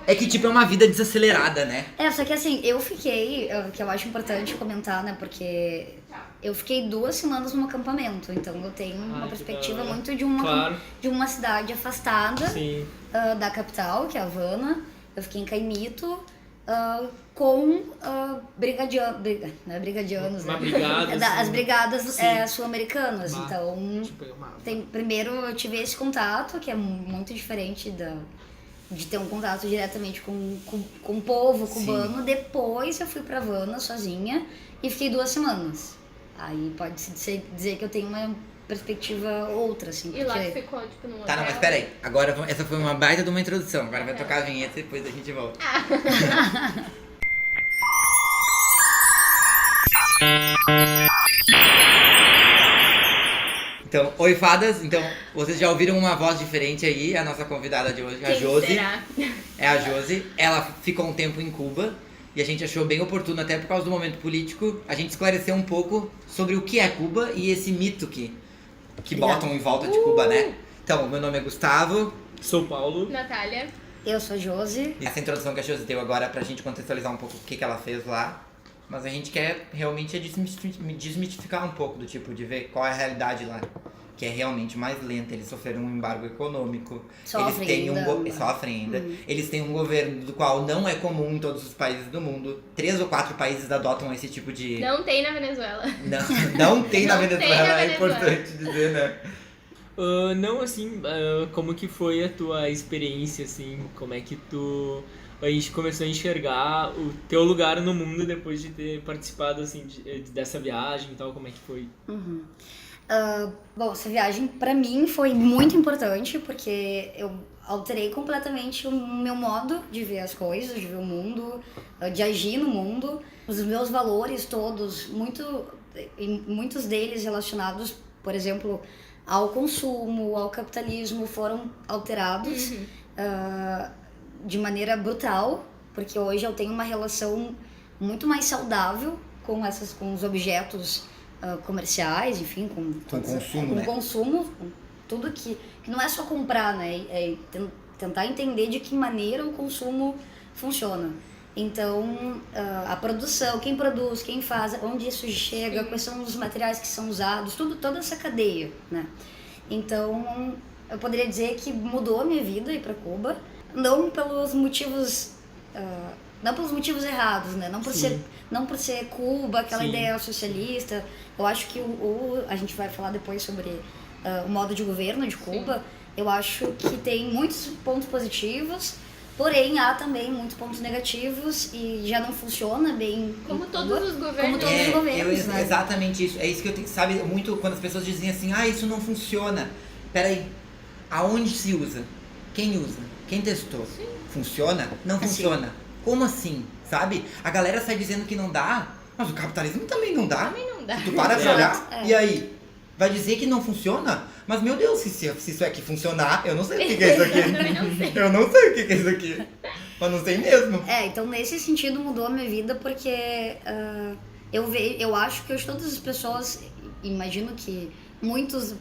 É que, tipo, é uma vida desacelerada, né? Só que assim, que eu acho importante comentar, né, porque eu fiquei 2 semanas num acampamento, então eu tenho uma perspectiva muito de uma cidade afastada da capital, que é Havana. Eu fiquei em Caimito, com brigadianos, né? As brigadas sul-americanas. Então, primeiro eu tive esse contato, que é muito diferente de ter um contato diretamente com o povo cubano. Depois eu fui pra Havana sozinha e fiquei 2 semanas. Aí pode-se dizer que eu tenho uma perspectiva outra, assim. E lá ficou, tipo, num hotel? Tá, não, mas peraí. Agora, essa foi uma baita de uma introdução. Agora vai tocar a vinheta e depois a gente volta. Então, oi fadas. Então, vocês já ouviram uma voz diferente aí, a nossa convidada de hoje, a Josi. Será? É a Josi. Ela ficou um tempo em Cuba e a gente achou bem oportuno, até por causa do momento político, a gente esclarecer um pouco sobre o que é Cuba e esse mito que botam em volta de Cuba, né? Então, meu nome é Gustavo. Sou Paulo. Natália. Eu sou Josi. Essa introdução que a Josi deu agora pra gente contextualizar um pouco o que ela fez lá. Mas a gente quer realmente desmitificar um pouco do tipo, de ver qual é a realidade lá. Que é realmente mais lenta. Eles sofreram um embargo econômico. Sofrem ainda. Eles têm um governo do qual não é comum em todos os países do mundo. 3 ou 4 países adotam esse tipo de... Não tem na Venezuela. Não tem na Venezuela, é importante dizer, né? Não, assim, como que foi a tua experiência, assim? Como é que a gente começou a enxergar o teu lugar no mundo depois de ter participado, assim, dessa viagem e tal? Como é que foi? Bom, essa viagem pra mim foi muito importante, porque eu alterei completamente o meu modo de ver as coisas, de ver o mundo, de agir no mundo. Os meus valores todos, muitos deles relacionados, por exemplo, ao consumo, ao capitalismo, foram alterados de maneira brutal, porque hoje eu tenho uma relação muito mais saudável com os objetos comerciais, enfim, com consumo, com tudo que não é só comprar, né? É tentar entender de que maneira o consumo funciona. Então, a produção, quem produz, quem faz, onde isso chega, quais são os materiais que são usados, toda essa cadeia, né? Então, eu poderia dizer que mudou a minha vida ir para Cuba, não pelos motivos errados, né? Não por ser Cuba, aquela ideia socialista. Eu acho que a gente vai falar depois sobre o modo de governo de Cuba. Eu acho que tem muitos pontos positivos, porém há também muitos pontos negativos e já não funciona bem. Como todos os governos. Né? Exatamente isso. É isso que eu tenho, sabe, muito quando as pessoas dizem assim, isso não funciona. Peraí, aonde se usa? Quem usa? Quem testou? Sim. Funciona? Não funciona. Como assim? Sabe? A galera sai dizendo que não dá, mas o capitalismo também não dá. Também não dá. Tu para pra olhar, e aí? Vai dizer que não funciona? Mas, meu Deus, se isso aqui funcionar, eu não sei o que é isso aqui. Eu também não sei. Eu não sei o que é isso aqui. Mas não sei mesmo. Então nesse sentido mudou a minha vida, porque eu acho que hoje todas as pessoas, imagino que muitos...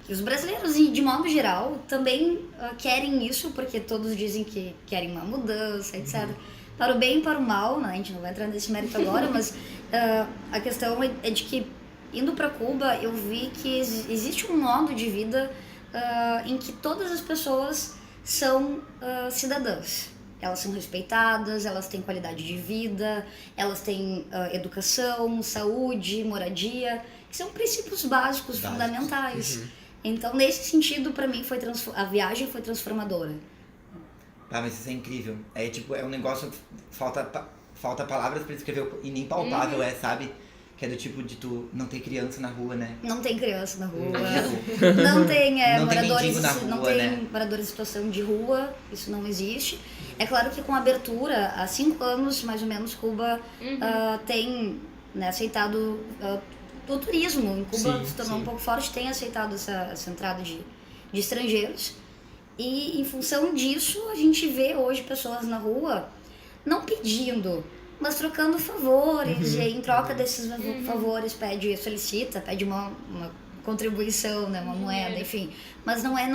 os brasileiros, de modo geral, também querem isso, porque todos dizem que querem uma mudança, etc. Para o bem e para o mal, né? A gente não vai entrar nesse mérito agora, mas a questão é de que, indo para Cuba, eu vi que existe um modo de vida em que todas as pessoas são cidadãs. Elas são respeitadas, elas têm qualidade de vida, elas têm educação, saúde, moradia, que são princípios básicos, fundamentais. Então, nesse sentido, pra mim, a viagem foi transformadora. Mas isso é incrível. É um negócio, falta palavras pra descrever o inimpalpável, sabe? Que é do tipo de tu não ter criança na rua, né? Não tem criança na rua. Não tem moradores na rua, não tem moradores em situação de rua, isso não existe. É claro que com a abertura, há 5 anos, mais ou menos, Cuba tem, né, aceitado o turismo. Em Cuba se tornou um pouco forte, tem aceitado essa entrada de estrangeiros. E em função disso, a gente vê hoje pessoas na rua não pedindo, mas trocando favores. E aí, em troca desses favores, pede uma contribuição, né? Uma moeda, Dinheiro. enfim. Mas não é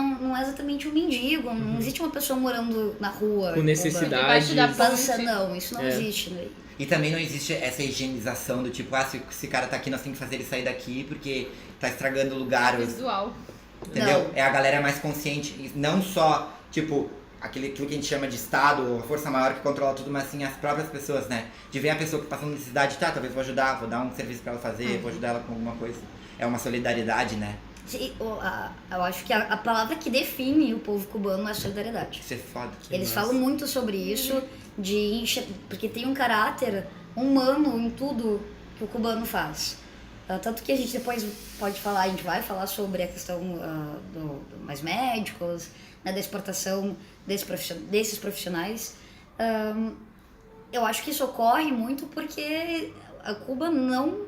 exatamente um mendigo, não existe uma pessoa morando na rua. Com necessidade. Debaixo da Pança, ponte. não, isso não É. existe, né? E também não existe essa higienização do tipo, se esse cara tá aqui, nós temos que fazer ele sair daqui porque tá estragando o lugar. Visual. Entendeu? Não. É a galera mais consciente, e não só, tipo, aquilo que a gente chama de Estado, ou a força maior que controla tudo, mas assim, as próprias pessoas, né? De ver a pessoa que tá passando necessidade, talvez vou ajudar, vou dar um serviço pra ela fazer, vou ajudar ela com alguma coisa. É uma solidariedade, né? Eu acho que a palavra que define o povo cubano é solidariedade. Isso é foda. Eles falam muito sobre isso, porque tem um caráter humano em tudo que o cubano faz. Tanto que a gente depois a gente vai falar sobre a questão do mais médicos, né, da exportação desses profissionais. Eu acho que isso ocorre muito porque a Cuba não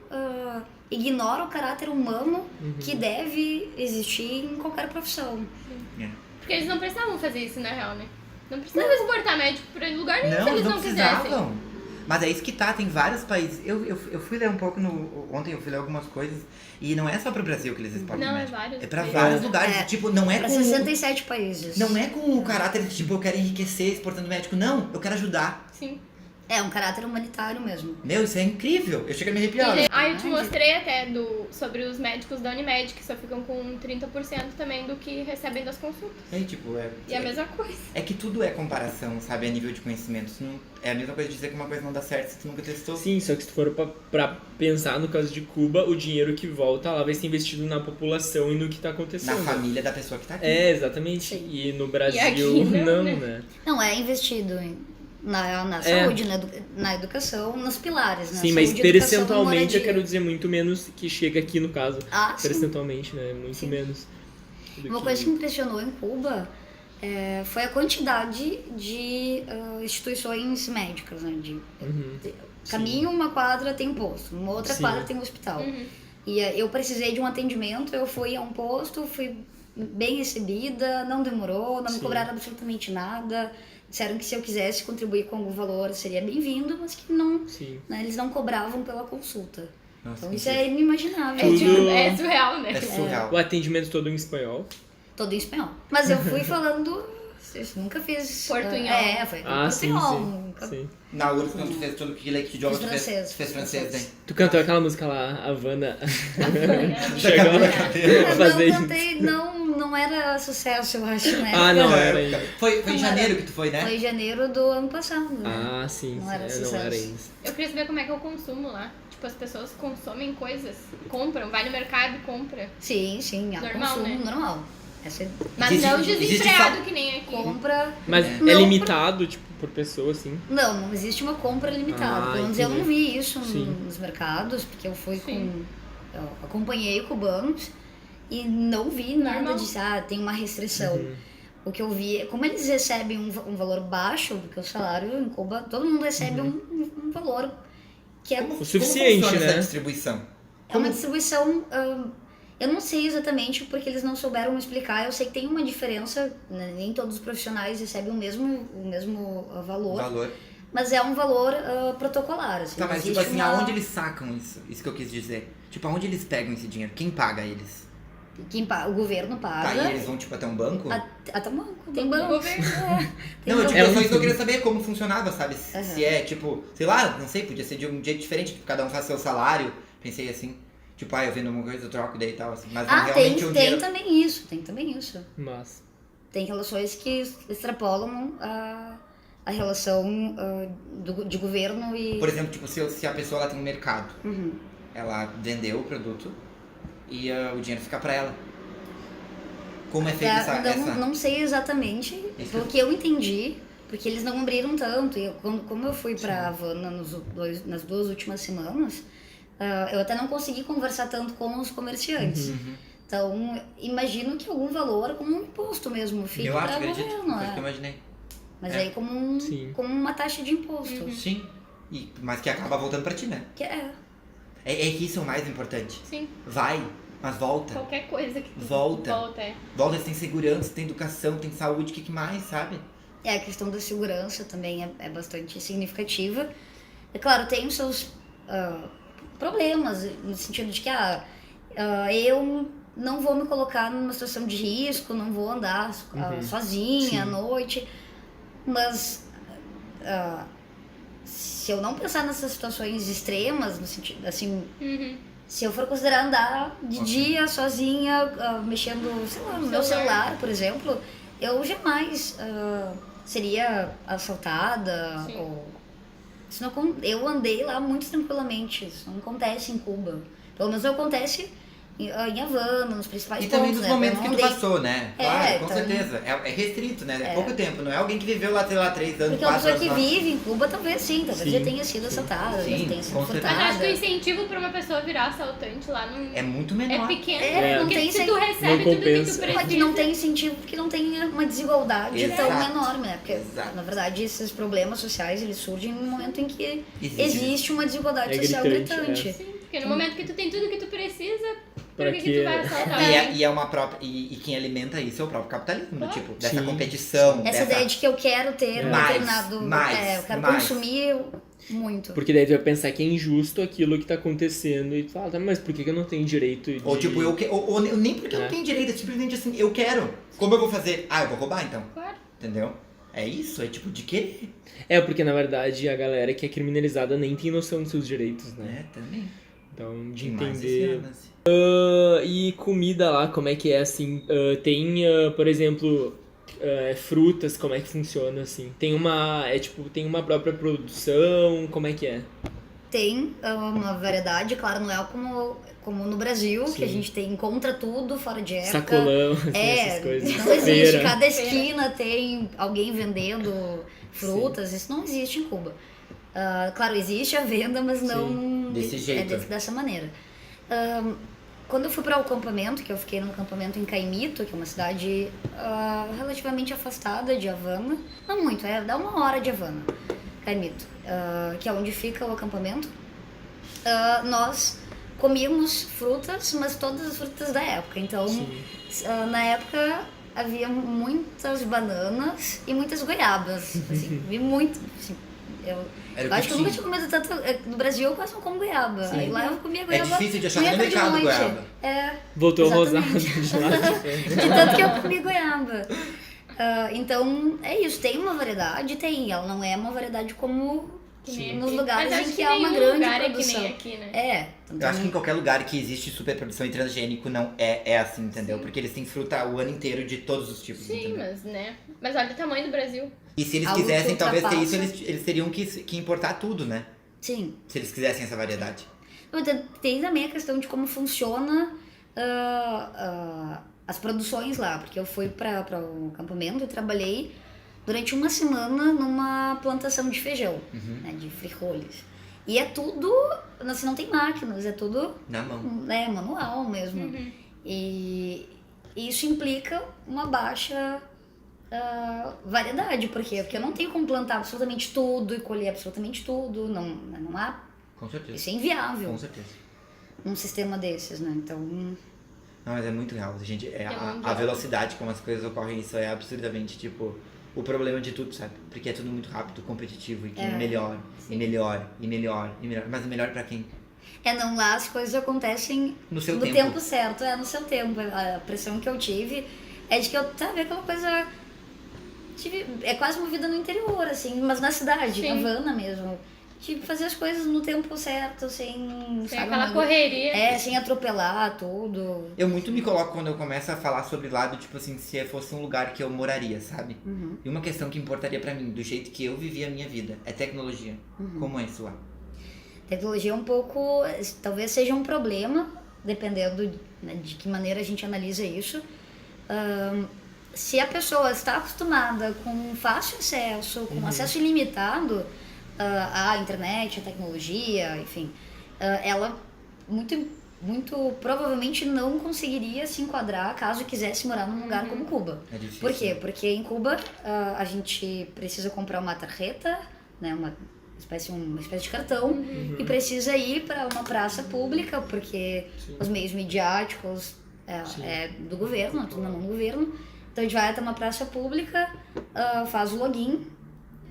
ignora o caráter humano que deve existir em qualquer profissão. Porque eles não precisavam fazer isso, na real, né? Não precisavam exportar médico pra lugar nenhum se Não, eles eles não não quisessem. precisavam. Mas é isso que tá, tem vários países. Eu fui ler um pouco ontem, eu fui ler algumas coisas. E não é só pro Brasil que eles exportam Não, é médico. vários É pra países. vários lugares. É, Tipo, não é Para com. 67 países. Não é com o caráter de tipo, eu quero enriquecer exportando médico. Não, eu quero ajudar. Sim. É um caráter humanitário mesmo. Meu, isso é incrível. Eu chego a me arrepiar. Eu te mostrei até sobre os médicos da Unimed, que só ficam com 30% também do que recebem das consultas. É, tipo, E a mesma coisa. É que tudo é comparação, sabe? A nível de conhecimento. Isso não, é a mesma coisa de dizer que uma coisa não dá certo se tu nunca testou. Sim, só que se tu for pra pensar no caso de Cuba, o dinheiro que volta lá vai ser investido na população e no que tá Na acontecendo. família da pessoa que tá aqui. É, exatamente. Sim. E no Brasil, aqui não, não, né? né? Não, é investido na saúde, na educação, nos pilares, né? Sim, mas Saúde, educação e percentualmente eu moradia. quero dizer muito menos que chega aqui no caso. Ah, sim. Percentualmente, né? Muito Sim. menos. do Uma coisa que me impressionou em Cuba foi a quantidade de instituições médicas, né? Uhum. Caminho, uma quadra tem um posto, uma outra Sim. quadra tem um hospital. E eu precisei de um atendimento, eu fui a um posto, fui bem recebida, não demorou, não me Sim. cobraram absolutamente nada. Disseram que se eu quisesse contribuir com algum valor seria bem-vindo, mas que não, Sim. né, eles não cobravam pela consulta. Nossa, Então que isso é inimaginável. Tudo- É surreal, né? É surreal. O atendimento todo em espanhol. Todo em espanhol. Mas eu fui falando, eu nunca fiz... Portunhol. Foi Ah, sim, portunhol. sim. Nunca... Sim. Na URSS, quando tu fez tudo que idioma tu fez, francês, tu fez francês, né? Tu cantou aquela música lá, Havana. Chegou Chegou na a cadeira. fazer Não cantei, não era sucesso, eu acho, né? Ah, não, era ainda. Foi em Não janeiro era. que tu foi, né? Foi em janeiro do ano passado. né? Ah, sim. Não sim. era Não sucesso. era isso. Eu queria saber como é que é o consumo lá. Tipo, as pessoas consomem coisas, compram, vai no mercado e compra. Sim, há Normal, consumo né? normal. Essa Mas Existe- não existe desenfreado só- que nem aqui. compra... Mas É. é Não, limitado, tipo, por pessoa, assim. Não existe uma compra limitada. Ah, Pelo menos eu entendi. não vi isso Sim. nos mercados, porque eu fui Sim. eu acompanhei cubanos e não vi nada Normal. de tem uma restrição. Uhum. O que eu vi é como eles recebem um valor baixo, porque o salário em Cuba, todo mundo recebe um valor que é Como suficiente, funciona né? essa distribuição? É uma distribuição. Eu não sei exatamente porque eles não souberam me explicar. Eu sei que tem uma diferença, né? Nem todos os profissionais recebem o mesmo valor, Valor. mas é um valor protocolar. Assim, Tá, mas tipo existe assim, uma- aonde eles sacam isso? Isso que eu quis dizer. Tipo, aonde eles pegam esse dinheiro? Quem paga eles? o governo Tá, paga. e eles vão tipo até um banco? Até um banco. Tem Do banco. governo. Tem Não, banco. tipo, É só um- isso que eu queria saber como funcionava, sabe? Se Aham. se é, tipo, sei lá, não sei, podia ser de um jeito diferente, tipo, cada um faz seu salário. Pensei assim, tipo, eu vendo uma coisa, eu troco daí e tal, assim. Mas não Tem realmente o dinheiro... também isso. Tem também isso. Mas. Tem relações que extrapolam a relação de governo e. Por exemplo, tipo, se a pessoa ela tem um mercado, Uhum. ela vendeu o produto e o dinheiro fica pra ela. Como é feita essa... Não sei exatamente, Isso. pelo que eu entendi, porque eles não abriram tanto. E como eu fui pra Havana nas 2 últimas semanas, eu até não consegui conversar tanto com os comerciantes. Uhum. Então, imagino que algum valor, como um imposto mesmo, fique Eu acho, para o acredito, governo. foi o que eu imaginei. Mas É. aí como, Sim. como uma taxa de imposto. Sim. Mas que acaba voltando pra ti, né? Que é. É que isso é o mais importante. Sim, Vai, mas volta. qualquer coisa que tu Volta. volta é. Volta, tem segurança, tem educação, tem saúde, o que mais, sabe? A questão da segurança também é bastante significativa. É claro, tem os seus problemas, no sentido de que eu não vou me colocar numa situação de risco, não vou andar sozinha à noite, mas se eu não pensar nessas situações extremas, no sentido, assim, se eu for considerar andar de dia sozinha, mexendo, sei lá, no meu celular, por exemplo, eu jamais seria assaltada. Ou... Isso não, eu andei lá muito tranquilamente, isso não acontece em Cuba. Pelo menos não acontece em Havana, nos principais pontos. E também nos momentos que tu passou, né? Claro, com então, certeza. É restrito, né? É pouco tempo, não é alguém que viveu lá, sei lá, 3 anos, 4 anos. Porque uma pessoa que vive em Cuba, talvez já tenha sido assaltada, já tenha sido furtada. Mas acho que o incentivo pra uma pessoa virar assaltante lá não... É muito menor. É pequeno. Não porque tem se tu recebe tudo que tu precisa... Pode não ter incentivo porque não tem uma desigualdade tão enorme, né? Porque, na verdade, esses problemas sociais, eles surgem no momento em que existe uma desigualdade social gritante. Sim, porque no momento que tu tem tudo que tu precisa... Por que tu vai assaltar? E é uma própria. E quem alimenta isso é o próprio capitalismo, tipo, dessa competição. Essa ideia de que eu quero ter um determinado. Eu quero consumir muito. Porque daí tu vai pensar que é injusto aquilo que tá acontecendo e tu fala, mas por que eu não tenho direito de... Ou tipo, ou nem porque eu não tenho direito, é simplesmente assim, eu quero. Como eu vou fazer? Eu vou roubar então. Claro. Entendeu? É isso, é tipo de querer. Porque na verdade a galera que é criminalizada nem tem noção dos seus direitos, né? Também. Então, de Demais entender... E comida lá, como é que é, assim? Tem, por exemplo, frutas, como é que funciona, assim? Tem uma própria produção, como é que é? Tem uma variedade, claro, não é como no Brasil, que a gente encontra tudo fora de época. Sacolão, assim, essas coisas. Não existe, cada esquina tem alguém vendendo frutas, isso não existe em Cuba. Claro, existe a venda, mas não desse jeito. Dessa maneira. Quando eu fui para o acampamento, que eu fiquei num acampamento em Caimito, que é uma cidade relativamente afastada de Havana, não muito, dá 1 hora de Havana, Caimito, que é onde fica o acampamento, nós comíamos frutas, mas todas as frutas da época. Então, na época havia muitas bananas e muitas goiabas, assim, vi muito, assim, eu acho que eu nunca tinha comido tanto. No Brasil eu quase não como goiaba. Aí lá eu comia goiaba. É difícil de achar no mercado goiaba. Voltou rosado de tanto que eu comi goiaba. Então é isso, tem uma variedade, ela não é uma variedade como nos lugares em que há uma grande produção. É que nem aqui, né? Eu acho que em qualquer lugar que existe superprodução e transgênico não é assim, entendeu? Porque eles têm fruta o ano inteiro de todos os tipos, entendeu? Mas olha o tamanho do Brasil. E se eles quisessem talvez ter isso, eles teriam que importar tudo, né? Sim. Se eles quisessem essa variedade. Tem também a questão de como funciona as produções lá, porque eu fui para o acampamento e trabalhei durante 1 semana numa plantação de feijão, né, de frijoles. E é tudo, assim, não tem máquinas, é tudo na mão, manual mesmo. E isso implica uma baixa variedade. Por quê? Porque eu não tenho como plantar absolutamente tudo e colher absolutamente tudo, não há. Com certeza. Isso é inviável. Com certeza. Num sistema desses, né? Então... Não, mas é muito real, gente. A velocidade como as coisas ocorrem, isso é absurdamente, tipo, o problema de tudo, sabe? Porque é tudo muito rápido, competitivo, e que melhor, e melhor, e melhor, e melhor. Mas melhor pra quem? Não, lá as coisas acontecem no seu tempo certo, no seu tempo. A pressão que eu tive é de que eu, sabe, aquela coisa... É quase uma vida no interior, assim, mas na cidade, na Havana mesmo. De fazer as coisas no tempo certo, sem aquela correria. Sem atropelar tudo. Eu muito me coloco quando eu começo a falar sobre lado, tipo assim, se fosse um lugar que eu moraria, sabe? E uma questão que importaria pra mim, do jeito que eu vivi a minha vida, é tecnologia. Como é isso lá? Tecnologia é um pouco, talvez seja um problema, dependendo de que maneira a gente analisa isso. Se a pessoa está acostumada com fácil acesso, com acesso ilimitado à internet, à tecnologia, enfim, ela muito provavelmente não conseguiria se enquadrar caso quisesse morar num lugar como Cuba. É difícil. Por quê? Porque em Cuba a gente precisa comprar uma tarjeta, né, uma espécie de cartão, e precisa ir para uma praça pública, porque os meios midiáticos é do governo, tudo na mão do governo. Então a gente vai até uma praça pública, faz o login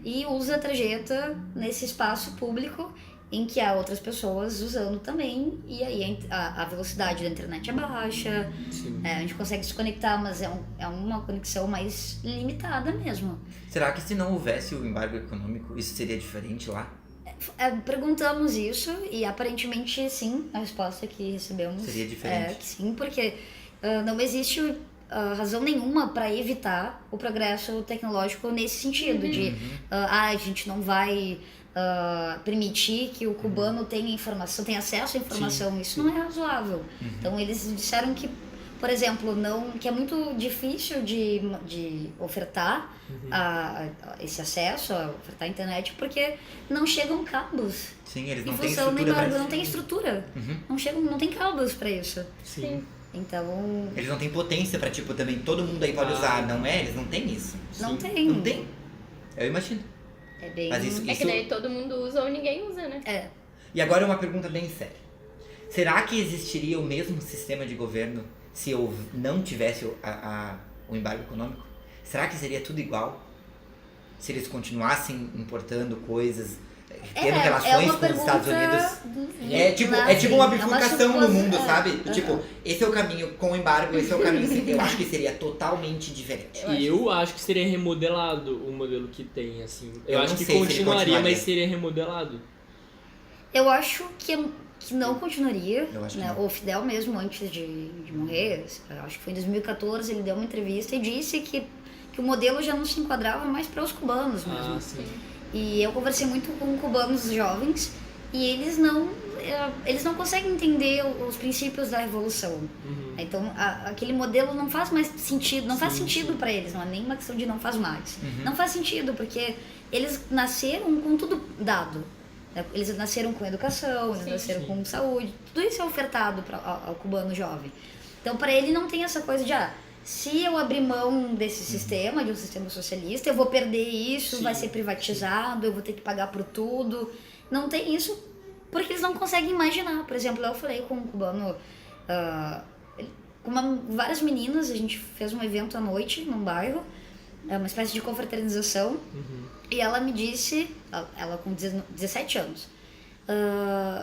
e usa a tarjeta nesse espaço público em que há outras pessoas usando também, e aí a velocidade da internet é baixa, a gente consegue se conectar, mas é uma conexão mais limitada mesmo. Será que se não houvesse o embargo econômico, isso seria diferente lá? Perguntamos isso e aparentemente sim, a resposta que recebemos Seria diferente. é que sim, porque não existe razão nenhuma para evitar o progresso tecnológico nesse sentido, de a gente não vai permitir que o cubano tenha acesso à informação. Isso não é razoável. Então eles disseram que, por exemplo, que é muito difícil de ofertar esse acesso, ofertar a internet, porque não chegam cabos. Sim, eles não Em têm função do estrutura embargo, pra não tem estrutura. Não tem cabos para isso. Sim. Então, Eles não têm potência pra, tipo, também todo mundo aí pode usar, não é? Eles não têm isso. não Sim. tem. Não tem? Eu imagino. É bem... Mas isso- É que daí todo mundo usa ou ninguém usa, né? É. E agora uma pergunta bem séria. Será que existiria o mesmo sistema de governo se eu não tivesse o embargo econômico? Será que seria tudo igual? Se eles continuassem importando coisas, tendo relações uma com os Estados Unidos? pergunta É tipo uma bifurcação no mundo, suposição. sabe? Tipo, esse é o caminho com o embargo, esse é o caminho sem. Eu acho que seria totalmente diferente. Eu acho que seria remodelado o modelo que tem, assim. Eu Eu acho não que sei se ele continuaria, continuaria. mas seria remodelado. Eu acho que não continuaria, Eu acho que né? não. O Fidel mesmo, antes de morrer, eu acho que foi em 2014, ele deu uma entrevista e disse que o modelo já não se enquadrava mais para os cubanos mesmo. Ah, sim. E eu conversei muito com cubanos jovens e eles não conseguem entender os princípios da revolução. Então aquele modelo não faz mais sentido, não faz sentido para eles, não é nem uma questão de não faz mais. Não faz sentido porque eles nasceram com tudo dado. Eles nasceram com educação, eles nasceram com saúde, tudo isso é ofertado ao cubano jovem. Então para ele não tem essa coisa de se eu abrir mão desse sistema, de um sistema socialista, eu vou perder isso, vai ser privatizado, eu vou ter que pagar por tudo. Não tem isso porque eles não conseguem imaginar. Por exemplo, eu falei com um cubano, com várias meninas, a gente fez um evento à noite num bairro, uma espécie de confraternização, e ela me disse, ela com 17 anos,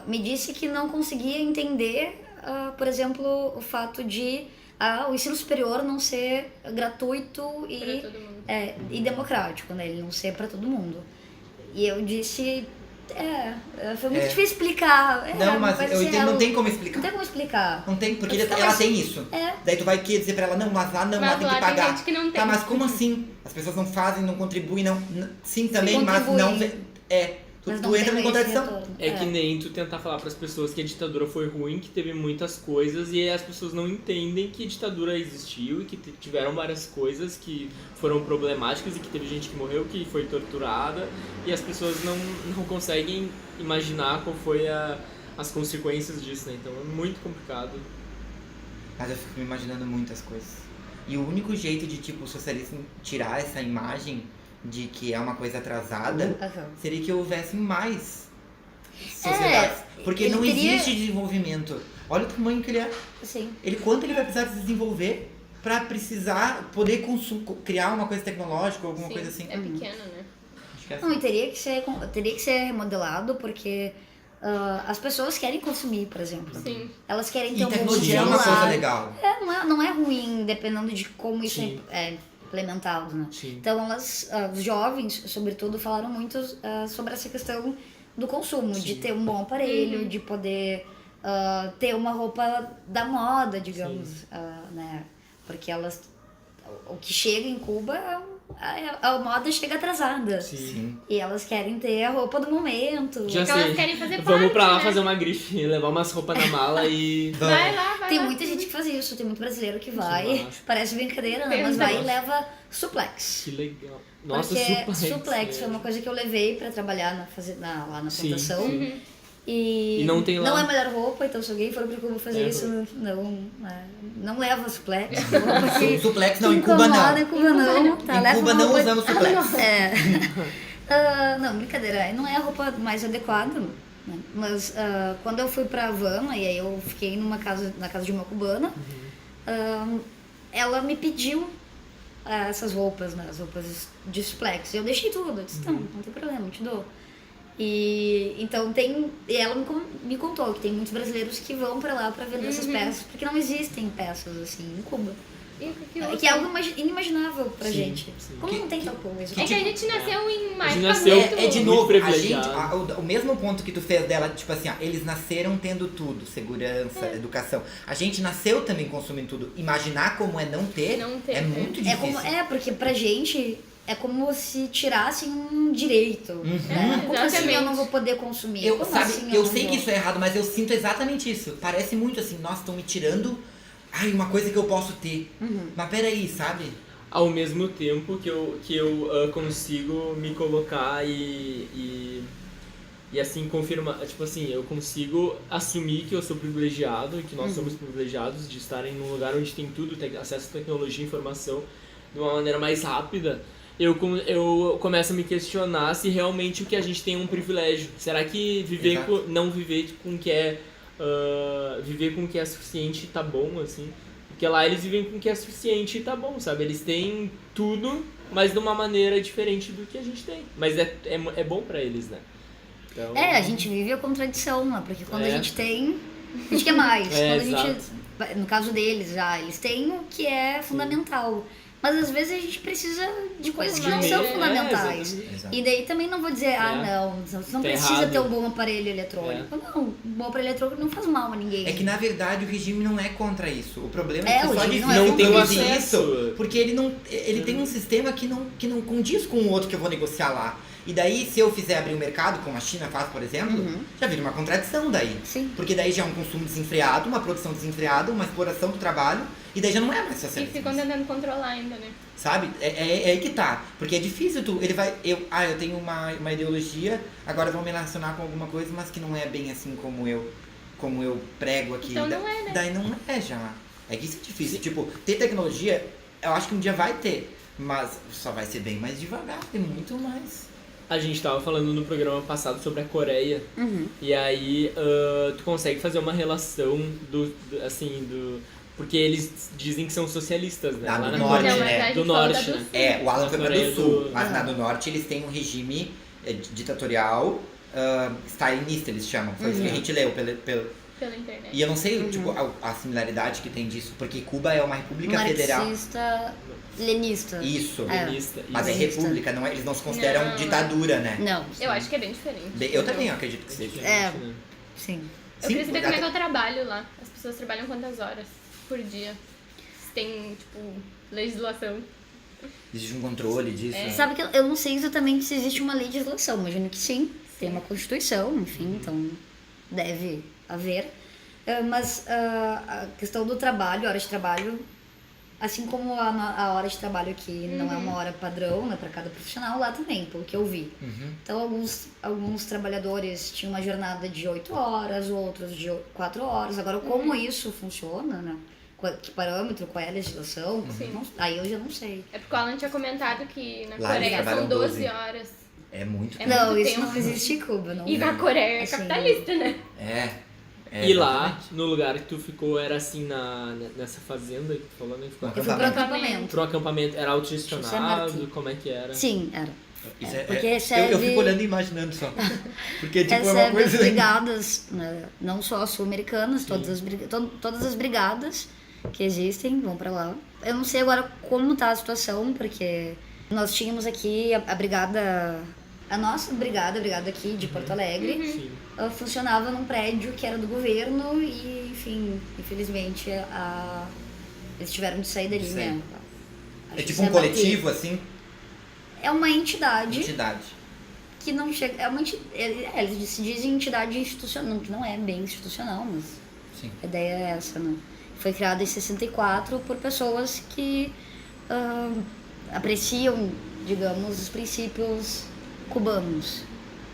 me disse que não conseguia entender, por exemplo, o fato de o ensino superior não ser gratuito Pra todo mundo. e democrático, né? Ele não ser para todo mundo. E eu disse, foi muito difícil explicar. Não, mas eu entendo, não tem como Não explicar. tem como explicar. Não tem, porque Então, ela mas- tem isso. Daí tu vai querer dizer pra ela, não, mas lá não, lá Mas tem lá que tem pagar. gente que não tem. Tá, mas como assim? As pessoas não fazem, não contribuem, sim também, mas contribuem. não. Mas Tu não entra tem em contradição. esse retorno. É que nem tu tentar falar pras pessoas que a ditadura foi ruim, que teve muitas coisas e as pessoas não entendem que a ditadura existiu e que tiveram várias coisas que foram problemáticas e que teve gente que morreu, que foi torturada e as pessoas não conseguem imaginar qual foi as consequências disso, né? Então é muito complicado. Mas eu fico me imaginando muitas coisas. E o único jeito de, tipo, o socialismo tirar essa imagem de que é uma coisa atrasada seria que houvesse mais sociedades. Porque ele não teria- existe desenvolvimento. Olha o tamanho que ele é. Sim. Quanto ele vai precisar se desenvolver pra precisar poder criar uma coisa tecnológica ou alguma Sim, coisa assim. é pequeno, né? Acho que é Não, assim. e teria que ser remodelado porque as pessoas querem consumir, por exemplo. Sim. Elas querem ter E um bom tecnologia é uma celular. coisa legal. Não é ruim, dependendo de como isso Sim. é implementado, né? Sim. Então, os jovens, sobretudo, falaram muito sobre essa questão do consumo, de ter um bom aparelho, de poder ter uma roupa da moda, digamos, né? Porque o que chega em Cuba, a moda chega atrasada. Sim. E elas querem ter a roupa do momento. Já Porque elas sei. querem fazer Vamos parte, pra lá né? fazer uma grife, levar umas roupas na mala e... Vai lá. Tem muita gente que faz isso, tem muito brasileiro que vai, massa. parece brincadeira, né? Mas vai e leva suplex. Que legal. Nossa, Porque suplex. foi uma coisa que eu levei pra trabalhar lá na Sim, plantação. sim. E não tem lá. Não é a melhor roupa, então se alguém for pro Cuba fazer isso, não leva suplex. Suplex não, em Cuba não. Em Cuba não, tá? Em Leva Cuba uma não roupa- usamos suplex. Não, brincadeira, não é a roupa mais adequada, né? Mas quando eu fui pra Havana, e aí eu fiquei na casa de uma cubana, ela me pediu essas roupas, né? As roupas de suplex. Eu deixei tudo, eu disse, não tem problema, eu te dou. E então e ela me contou que tem muitos brasileiros que vão pra lá pra vender essas peças, porque não existem peças assim em Cuba. Que é algo inimaginável pra gente. sim. Como não tem tal coisa? É que a gente nasceu em uma A gente época nasceu- muito... É de Muito novo, a gente, privilegiado. o mesmo ponto que tu fez dela, tipo assim, eles nasceram tendo tudo, segurança, educação. A gente nasceu também consumindo tudo. Imaginar como é não ter, Não ter, é muito difícil. Porque pra gente é como se tirassem um direito. Né? Como assim eu exatamente. não vou poder consumir? Eu, Como sabe, assim eu não sei vou? que isso é errado, mas eu sinto exatamente isso. Parece muito assim, nossa, estão me tirando uma coisa que eu posso ter. Mas peraí, sabe? Ao mesmo tempo que eu consigo me colocar e assim confirmar, tipo assim, eu consigo assumir que eu sou privilegiado e que nós somos privilegiados de estarem num lugar onde tem tudo, tem acesso à tecnologia e informação de uma maneira mais rápida. Eu começo a me questionar se realmente o que a gente tem é um privilégio. Será que Exato. não viver com o que é viver com o que é suficiente tá bom, assim? Porque lá eles vivem com o que é suficiente e tá bom, sabe? Eles têm tudo, mas de uma maneira diferente do que a gente tem. Mas é bom pra eles, né? Então, A gente vive a contradição, né? Porque quando a É. gente tem, a gente quer mais. Quando a exato. gente, no caso deles já, eles têm o que é fundamental. Mas às vezes a gente precisa de coisas que não são meio, fundamentais. exatamente. Exato. E daí também não vou dizer, você não Tá precisa errado. ter um bom aparelho eletrônico. Não, um bom aparelho eletrônico não faz mal a ninguém. É que na verdade o regime não é contra isso. O problema É, é que o só regime difícil não é Não tem o conduzir acesso. isso, porque ele tem um sistema que não condiz com o outro que eu vou negociar lá. E daí, se eu fizer abrir um mercado, como a China faz, por exemplo, já vira uma contradição daí. Sim. Porque daí já é um consumo desenfreado, uma produção desenfreada, uma exploração do trabalho, e daí já não é mais E socialismo. ficam tentando controlar ainda, né? Sabe? É aí que tá. Porque é difícil eu tenho uma ideologia, agora vão me relacionar com alguma coisa, mas que não é bem assim como eu prego aqui. Então não é, né? Daí não é já. É que isso é difícil. Tipo, ter tecnologia, eu acho que um dia vai ter, mas só vai ser bem mais devagar, tem muito mais. A gente tava falando no programa passado sobre a Coreia. E aí tu consegue fazer uma relação porque eles dizem que são socialistas, né? Lá Lá do na norte, Coreia. Não, mas né? a gente Do falou norte, da do né? sul. O Alan Na foi pra Coreia do Sul, do- mas na do Norte eles têm um regime ditatorial, stalinista eles chamam. Foi isso que a gente leu pela Pela internet. E eu não sei, tipo, a similaridade que tem disso, porque Cuba é uma república federal. Marxista, lenista. Isso. Comunista, Mas é isso. república, não é, eles não se consideram Não. ditadura, né? Não, Eu acho que é bem diferente. Eu também acredito que seja. É. Né? sim. Eu Sim, queria saber como é que é até- o trabalho lá. As pessoas trabalham quantas horas por dia? Se tem, tipo, legislação. Existe um controle disso. É. né? Sabe que eu não sei exatamente se existe uma legislação, imagino que sim. Tem uma constituição, enfim, então deve haver. Mas a questão do trabalho, a hora de trabalho, assim como a hora de trabalho aqui não é uma hora padrão, né, para cada profissional, lá também, pelo que eu vi. Então alguns trabalhadores tinham uma jornada de 8 horas, outros de 4 horas. Agora, como isso funciona, né? Que parâmetro, qual é a legislação? Sim. Aí eu já não sei. É porque o Alan tinha comentado que na Lá eles Coreia trabalham são 12 12. horas. É muito É tempo. Não, muito isso tempo. não existe em Cuba, não. E na Coreia é Assim, capitalista, né? É, E lá, exatamente. no lugar que tu ficou, era assim, nessa fazenda que tu falou, né? Ficou No Eu fui pro acampamento. acampamento. pro acampamento, era Isso é autogestionado, marketing. como é que era? Sim, era. Isso porque eu recebe- fico olhando e imaginando só. Porque, tipo, é uma Recebe as coisa. brigadas, né, não só as sul-americanas, todas as brigadas que existem vão pra lá. Eu não sei agora como tá a situação, porque nós tínhamos aqui a brigada, a nossa brigada, a brigada aqui de Porto Alegre, Sim. funcionava num prédio que era do governo e, enfim, infelizmente eles tiveram de sair dali, Sim. né? É Acho que tipo isso um bater. coletivo, assim, É uma entidade entidade. que não chega. Eles se dizem entidade institucional, que não é bem institucional, mas Sim. a ideia é essa, né? Foi criada em 64 por pessoas que apreciam, digamos, os princípios cubanos,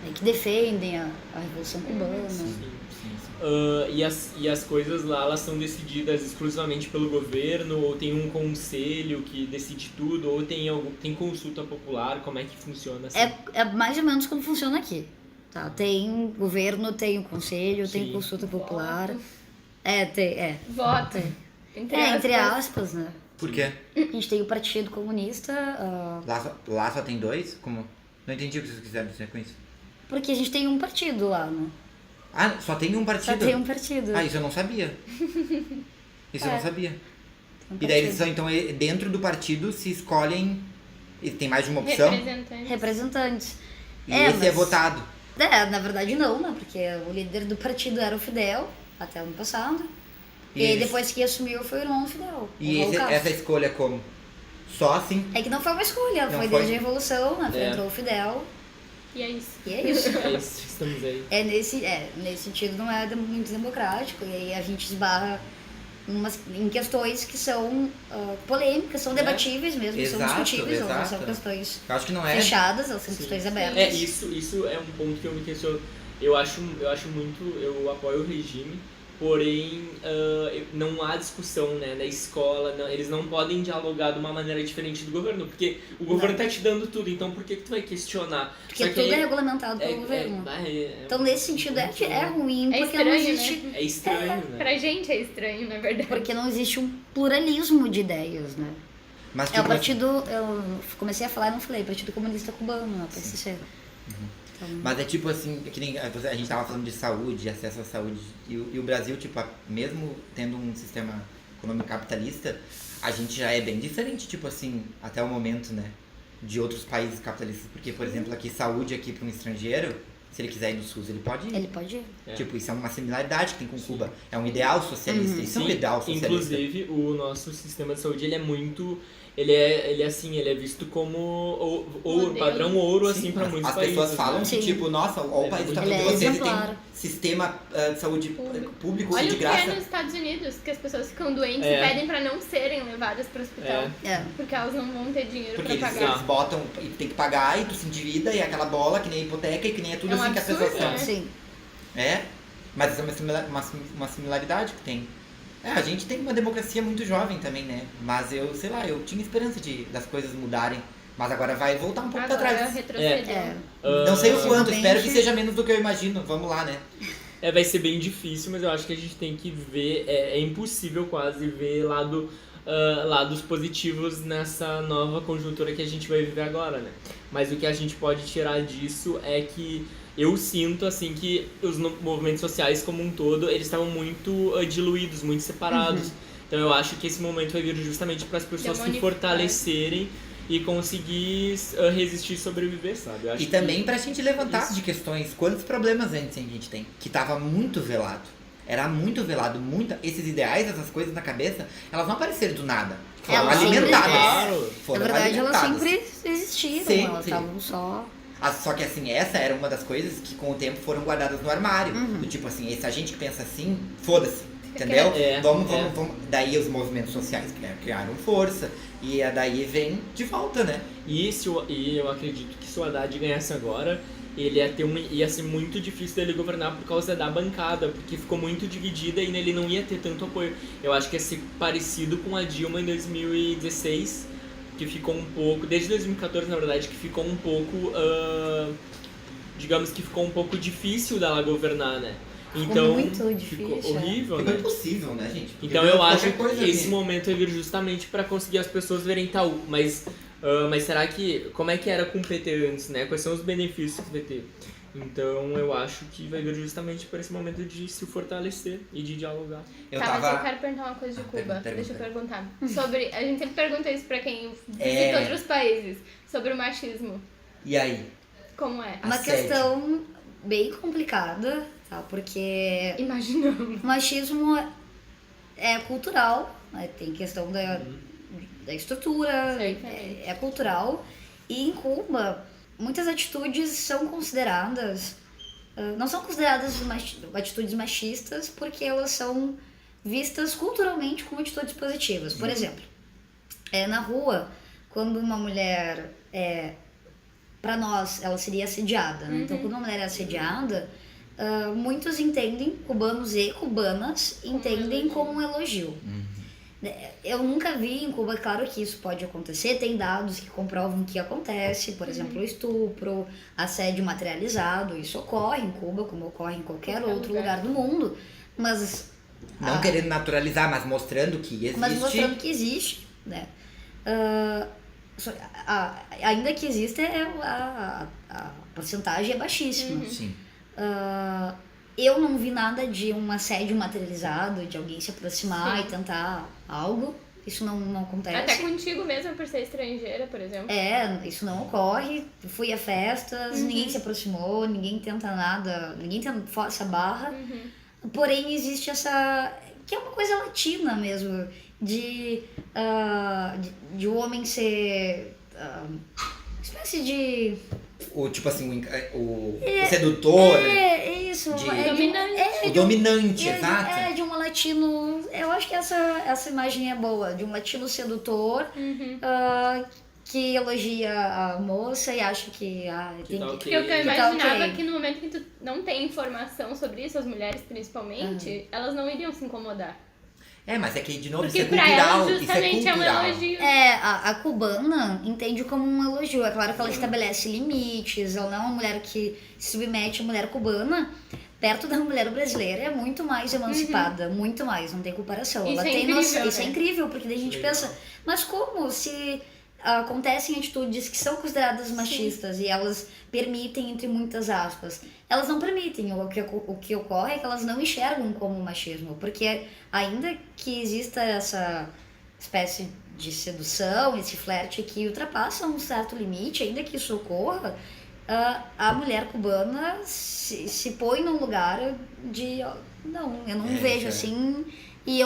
né, que defendem a Revolução Cubana. E as coisas lá, elas são decididas exclusivamente pelo governo, ou tem um conselho que decide tudo, ou tem consulta popular, como é que funciona assim? É mais ou menos como funciona aqui. Tá? Tem governo, tem o conselho, tem Sim. consulta popular. Voto. Entre aspas, né? Por quê? A gente tem o Partido Comunista. Lá só tem dois? Como? Não entendi o que vocês quiseram dizer com isso. Porque a gente tem um partido lá, né? Ah, só tem um Só partido? tem um partido. Ah, isso eu não sabia. Isso eu não sabia. Tem um E daí eles partido. são, então, dentro do partido se escolhem. E tem mais de uma opção? Representantes. Representantes. E esse é mas- votado. Na verdade não, né? Porque o líder do partido era o Fidel, até ano passado. E, aí eles- depois que assumiu foi o irmão do Fidel. E o Raul Castro. essa escolha como? Só assim? É que não foi uma escolha, Não foi foi? desde a Revolução, né? É. Entrou o Fidel. E é isso. E é isso. É isso, estamos aí. Nesse sentido não é muito democrático. E aí a gente esbarra em questões que são polêmicas, são debatíveis mesmo, são Exato, discutíveis, elas não são exato. questões Eu acho que não é. fechadas, elas são Sim. questões abertas. É, isso é um ponto que eu me questiono. Eu acho muito, eu apoio o regime, porém não há discussão, né, na escola, eles não podem dialogar de uma maneira diferente do governo, porque o governo tá te dando tudo, então por que tu vai questionar? Porque Só que tudo é aí- regulamentado pelo governo. Então Nesse sentido é ruim, É porque não estranho, existe. né? É estranho, né? Pra gente é estranho, na verdade. Porque não existe um pluralismo de ideias, né? Mas, É tipo, o partido, eu comecei a falar e não falei, Partido Comunista Cubano, né? PCC. Então, Mas é tipo assim, que nem a gente tava falando de saúde, acesso à saúde. E o Brasil, tipo, mesmo tendo um sistema econômico capitalista, a gente já é bem diferente, tipo assim, até o momento, né? De outros países capitalistas. Porque, por exemplo, aqui, saúde aqui para um estrangeiro, se ele quiser ir no SUS, ele pode ir. ele pode ir. É. Tipo, isso é uma similaridade que tem com Cuba. É um ideal socialista. Isso é um Sim, ideal socialista. inclusive o nosso sistema de saúde ele é muito, ele é visto como ouro, Modelo. padrão ouro assim Sim, para muitos as países. pessoas falam né? que, Sim. tipo, nossa, ó, o país tá Ele de é vocês e tem exemplar. um sistema de saúde público Olha e de o que é graça. nos Estados Unidos, que as pessoas ficam doentes É. e pedem pra não serem levadas pro hospital. É. Porque elas não vão ter dinheiro Porque pra eles, pagar. eles botam e tem que pagar e tu se endivida e aquela bola que nem a hipoteca e que nem é tudo É um assim que as absurdo, pessoas são. né? Sim. É, mas isso é uma similaridade que tem. É, a gente tem uma democracia muito jovem também, né? Mas eu, sei lá, eu tinha esperança das coisas mudarem. Mas agora vai voltar um pouco pra Agora trás. retrocedeu. É. Não sei o quanto, Realmente- espero que seja menos do que eu imagino. Vamos lá, né? Vai ser bem difícil, mas eu acho que a gente tem que ver, é impossível quase ver lados positivos nessa nova conjuntura que a gente vai viver agora, né? Mas o que a gente pode tirar disso é que eu sinto, assim, que os movimentos sociais como um todo, eles estavam muito diluídos, muito separados. Então eu acho que esse momento vai vir justamente para as pessoas se Unificar. fortalecerem e conseguir resistir e sobreviver, sabe? Eu acho E também que... pra gente levantar isso. de questões, quantos problemas antes a gente tem, que tava muito velado. Era muito velado, esses ideais, essas coisas na cabeça, elas não apareceram do nada. Foram Elas sempre- alimentadas. Claro. Na Foram verdade, elas alimentadas. sempre existiram, Sempre. elas estavam só. Só que assim, essa era uma das coisas que com o tempo foram guardadas no armário. Do tipo assim, essa gente que pensa assim, foda-se. Entendeu? É, vamos. é. Daí os movimentos sociais criaram força. E daí vem de volta, né? E eu acredito que se o Haddad ganhasse agora, ele ia ser muito difícil dele governar por causa da bancada, porque ficou muito dividida e ele não ia ter tanto apoio. Eu acho que ia ser parecido com a Dilma em 2016, que ficou um pouco, desde 2014 na verdade, que ficou um pouco, digamos que ficou um pouco difícil dela governar, né? Então, muito difícil, ficou horrível, Ficou né? impossível, né, gente? Porque Então eu qualquer acho coisa que esse aqui. momento vai vir justamente para conseguir as pessoas verem tal, mas será que, como é que era com o PT antes, né? Quais são os benefícios do PT? Então eu acho que vai vir justamente por esse momento de se fortalecer e de dialogar. Eu Tá, tava. mas eu quero perguntar uma coisa de Cuba. Pergunta. Deixa eu perguntar. Sobre. A gente sempre pergunta isso pra quem É. visita outros países. Sobre o machismo. E aí? Como é? Uma Assédio. questão bem complicada, tá? Porque Imaginamos. o machismo é cultural, né? Tem questão da estrutura, Certamente. é cultural. E em Cuba, muitas atitudes são consideradas, não são consideradas atitudes machistas porque elas são vistas culturalmente como atitudes positivas. Por exemplo, na rua, quando uma mulher para nós, ela seria assediada, né? Então, quando uma mulher é assediada, muitos entendem, cubanos e cubanas, entendem como um elogio. Eu nunca vi em Cuba, claro que isso pode acontecer, tem dados que comprovam que acontece, por exemplo, estupro, assédio materializado, isso ocorre em Cuba, como ocorre em qualquer outro lugar do mundo, mas Não querendo naturalizar, mas mostrando que existe. mas mostrando que existe, né? Ainda que exista, a porcentagem é baixíssima. Sim. Eu não vi nada de um assédio materializado, de alguém se aproximar e tentar algo. Isso não acontece. Até contigo mesmo, por ser estrangeira, por exemplo. Isso não ocorre. Fui a festas, ninguém se aproximou, ninguém tenta nada, ninguém força a barra. Porém, existe essa... que é uma coisa latina mesmo, de o homem ser... espécie de... Tipo assim, o sedutor. Isso. Dominante. O dominante, exato. De um latino... Eu acho que essa imagem é boa. De um latino sedutor que elogia a moça e acha que... tem que... Porque o que eu tá imaginava ok. que no momento que tu não tem informação sobre isso, as mulheres principalmente, elas não iriam se incomodar. Mas é que, de novo, Porque isso é pra cultural. elas Isso é justamente é um cultural. elogio. A cubana entende como um elogio. É claro que ela estabelece limites. Ela não é uma mulher que se submete à mulher cubana. Perto da mulher brasileira é muito mais emancipada, muito mais, não tem comparação. Isso Ela é tem incrível, noção. Isso é né? incrível, porque daí a gente pensa, mas como se acontecem atitudes que são consideradas machistas e elas permitem, entre muitas aspas, elas não permitem. O que ocorre é que elas não enxergam como machismo, porque ainda que exista essa espécie de sedução, esse flerte que ultrapassa um certo limite, ainda que isso ocorra, a mulher cubana se põe num lugar de... Não, eu não vejo assim... E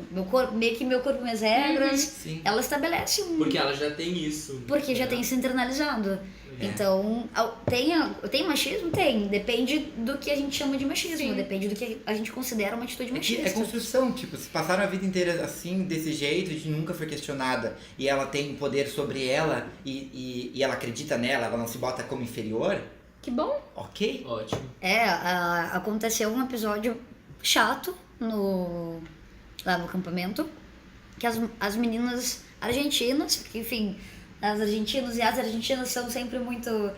meu corpo, meio que meu corpo, minhas regras, Sim. ela estabelece Porque ela já tem isso. porque já tem isso internalizado. Então, tem machismo? Tem. Depende do que a gente chama de machismo. Sim. Depende do que a gente considera uma atitude machista. É construção, tipo, se passaram a vida inteira assim, desse jeito, e nunca foi questionada, e ela tem poder sobre ela, e ela acredita nela, ela não se bota como inferior, Que bom. ok? Ótimo. Aconteceu um episódio chato lá no acampamento, que as meninas argentinas, que, enfim, as argentinas e as argentinas são sempre muito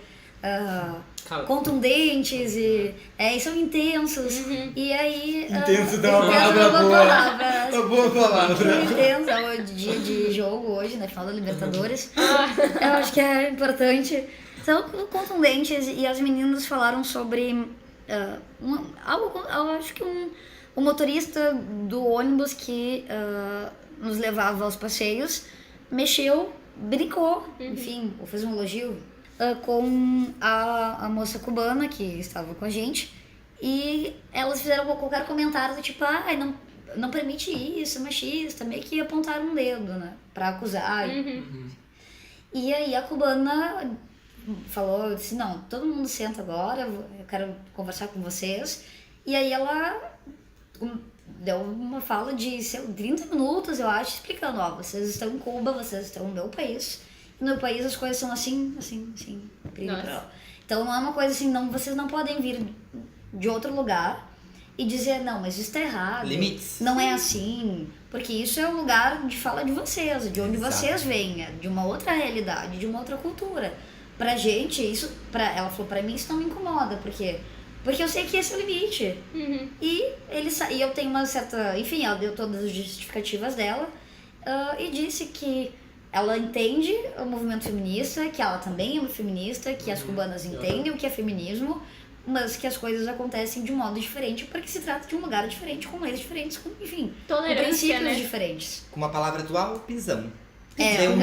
contundentes e são intensos. E aí... Intenso dá uma palavra boa. Uma boa palavra. Intenso, é o dia de jogo hoje, na final da Libertadores. Eu acho que é importante. São contundentes e as meninas falaram sobre eu acho que o motorista do ônibus que nos levava aos passeios brincou, enfim, ou fez um elogio com a moça cubana que estava com a gente, e elas fizeram qualquer comentário do tipo, não permite isso, é machista, meio que apontaram um dedo, né, pra acusar. E aí a cubana falou, disse, não, todo mundo senta agora, eu quero conversar com vocês. E aí ela deu uma fala de 30 minutos, eu acho, explicando, vocês estão em Cuba, vocês estão no meu país. E no meu país as coisas são assim. Então não é uma coisa assim, vocês não podem vir de outro lugar e dizer, não, mas isso tá errado. Limites. Não é assim, porque isso é um lugar de fala de vocês, de onde vocês vêm, de uma outra realidade, de uma outra cultura. Pra gente, ela falou, pra mim isso não me incomoda, porque eu sei que esse é o limite. E eu tenho uma certa... Enfim, ela deu todas as justificativas dela e disse que ela entende o movimento feminista, que ela também é uma feminista, que as cubanas entendem o que é feminismo, mas que as coisas acontecem de um modo diferente, porque se trata de um lugar diferente, com leis diferentes, com princípios né? diferentes. Com uma palavra atual, pisão. Foi um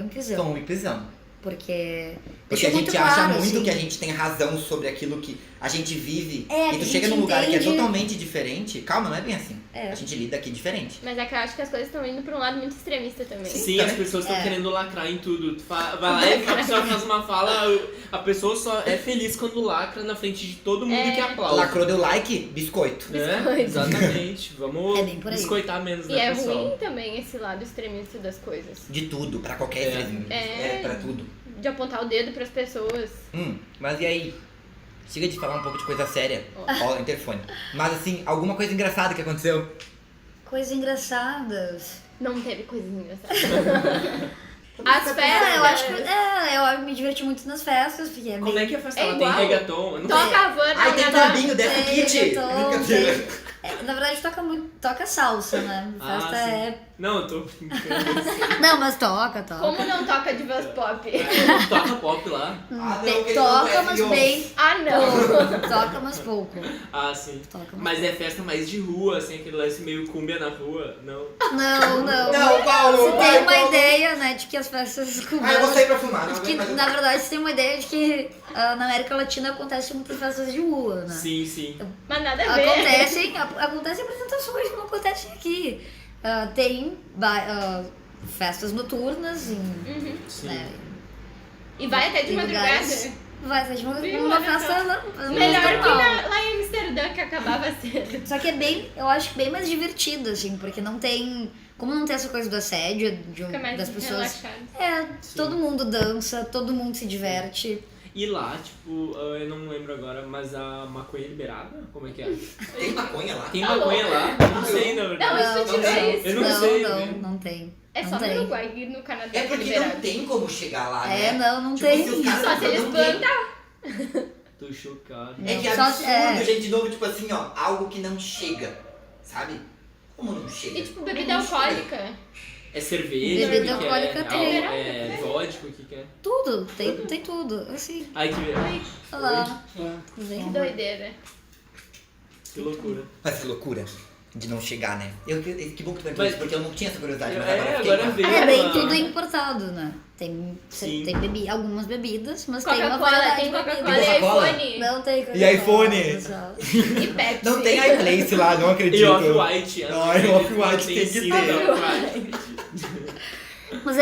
pisão. Tom e pisão. Porque a gente acha muito que a gente tem razão sobre aquilo que a gente vive. E tu chega num lugar que é totalmente diferente. Calma, não é bem assim. A gente lida aqui diferente. Mas é que eu acho que as coisas estão indo pra um lado muito extremista também. Sim, as pessoas estão querendo lacrar em tudo. Tu vai lá e a pessoa faz uma fala, a pessoa só é feliz quando lacra na frente de todo mundo que aplaude. Lacrou, deu like, biscoito. Exatamente. Vamos biscoitar menos, e né, pessoal? É ruim também esse lado extremista das coisas. De tudo, pra qualquer extremismo. Pra tudo. De apontar o dedo pras pessoas. Mas e aí? Chega de falar um pouco de coisa séria. Ó, interfone. Mas assim, alguma coisa engraçada que aconteceu? Coisas engraçadas. Não teve coisas engraçadas. As festas. Eu me diverti muito nas festas, porque Como é que a festa? É Ela igual. tem reggaeton? Eu não Toca a van, Ai, tem tombinho, desce o kit! reggaeton, Brincadeira. Na verdade, toca salsa, né? Festa sim. é... Não, eu tô brincando. Assim. Não, mas toca. Como não toca divas pop? Não toca pop lá? Ah, não, que eles Toca, não mas querem bem Ah, não. pouco. Toca, mas pouco. Ah, sim. Toca, Mas é festa mais de rua, assim, aquele lance meio cúmbia na rua, não? Não. Não, Paulo, Você vai, tem uma Paulo. ideia, né, de que as festas cubanas... Ah, eu vou sair pra fumar. Não de que, aguento mais. na verdade, você tem uma ideia de que na América Latina acontecem muitas festas de rua, né? Sim, sim. Mas nada a ver. Acontecem apresentações que não acontecem aqui. Tem festas noturnas em, Sim. né, E vai até de em madrugada. lugares... Vai ser de uma Viu? uma Olha festa Melhor que normal. lá em Amsterdã, que acabava cedo. Só que é bem, eu acho bem mais divertido, assim, porque não tem... Como não tem essa coisa do assédio, Fica mais das pessoas... relaxado. Todo mundo dança, todo mundo se diverte. E lá, tipo, eu não lembro agora, mas a maconha é liberada? Como é que é? Tem maconha lá? Tem Tá maconha lá? Eu não sei, na verdade. Não, isso Não, tiver não. isso. Eu não sei, Não, né? não tem. É não só tem. no Uruguai e no Canadá. É porque liberado. não tem como chegar lá, né? Não Tipo, tem. se os caras Só se eles não tem- plantar. Tô chocado. É que é Só- absurdo, gente, de novo, tipo assim, ó, algo que não chega, sabe? Como não chega? E tipo, bebida Não chega. alcoólica. É cerveja? Bebida o que alcoólica é? tem. É vodka, o que que é? Tudo, tem tudo. Assim, Ai, que, olha lá. Tudo bem. Que doideira. que loucura. Mas que loucura de não chegar, né? Que bom que tu perguntou Mas- isso, porque eu não tinha essa curiosidade, mas É, agora eu fiquei agora com- veio. É bem a- tudo importado, né? Tem Sim. algumas bebidas, mas tem uma Coca-Cola, variedade tem de Coca-Cola bebidas. e Coca-Cola? iPhone. Não tem E iPhone? pessoal. E Pepsi. Não tem iPlace lá, não acredito. E Off-White. Ai, Off-White tem que sim, ter. Off-White. Mas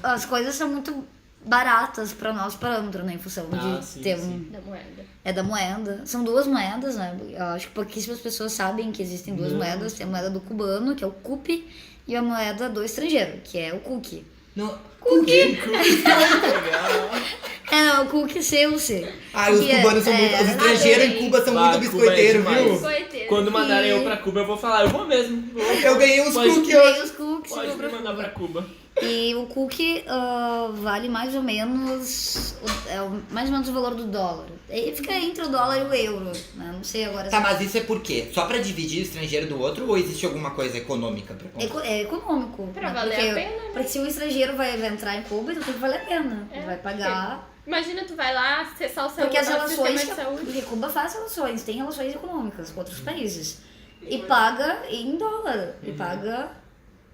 as coisas são muito baratas para nosso parâmetro, né? Em função de sim, ter sim. Da moeda. É da moeda. São duas moedas, né? Eu acho que pouquíssimas pessoas sabem que existem duas moedas. Tem a moeda do cubano, que é o CUP, e a moeda do estrangeiro, que é o cookie. Não. Cookie! Não, o cookie C-U-C. Ai, os Que cubanos são muito. Os estrangeiros em Cuba são Bah, muito Cuba é biscoiteiros, demais. viu? Biscoiteiro. Quando mandarem eu pra Cuba, eu vou falar, eu vou mesmo. Eu ganhei uns Pode- cookies Ganhei hoje. os cookies. Pode vou me pra mandar Cuba. pra Cuba. E o cookie vale mais ou menos mais ou menos o valor do dólar. Ele fica entre o dólar e o euro, né? Não sei agora. Tá, mas isso é por quê? Só pra dividir o estrangeiro do outro ou existe alguma coisa econômica pra comprar? É econômico. Pra né? valer porque, a pena, né? Porque se um estrangeiro vai entrar em Cuba, então tem que valer a pena. É, Vai pagar. Imagina, tu vai lá acessar o seu Porque as sistema relações. de saúde. Porque Cuba faz relações, tem relações econômicas com outros países. E paga em dólar. E paga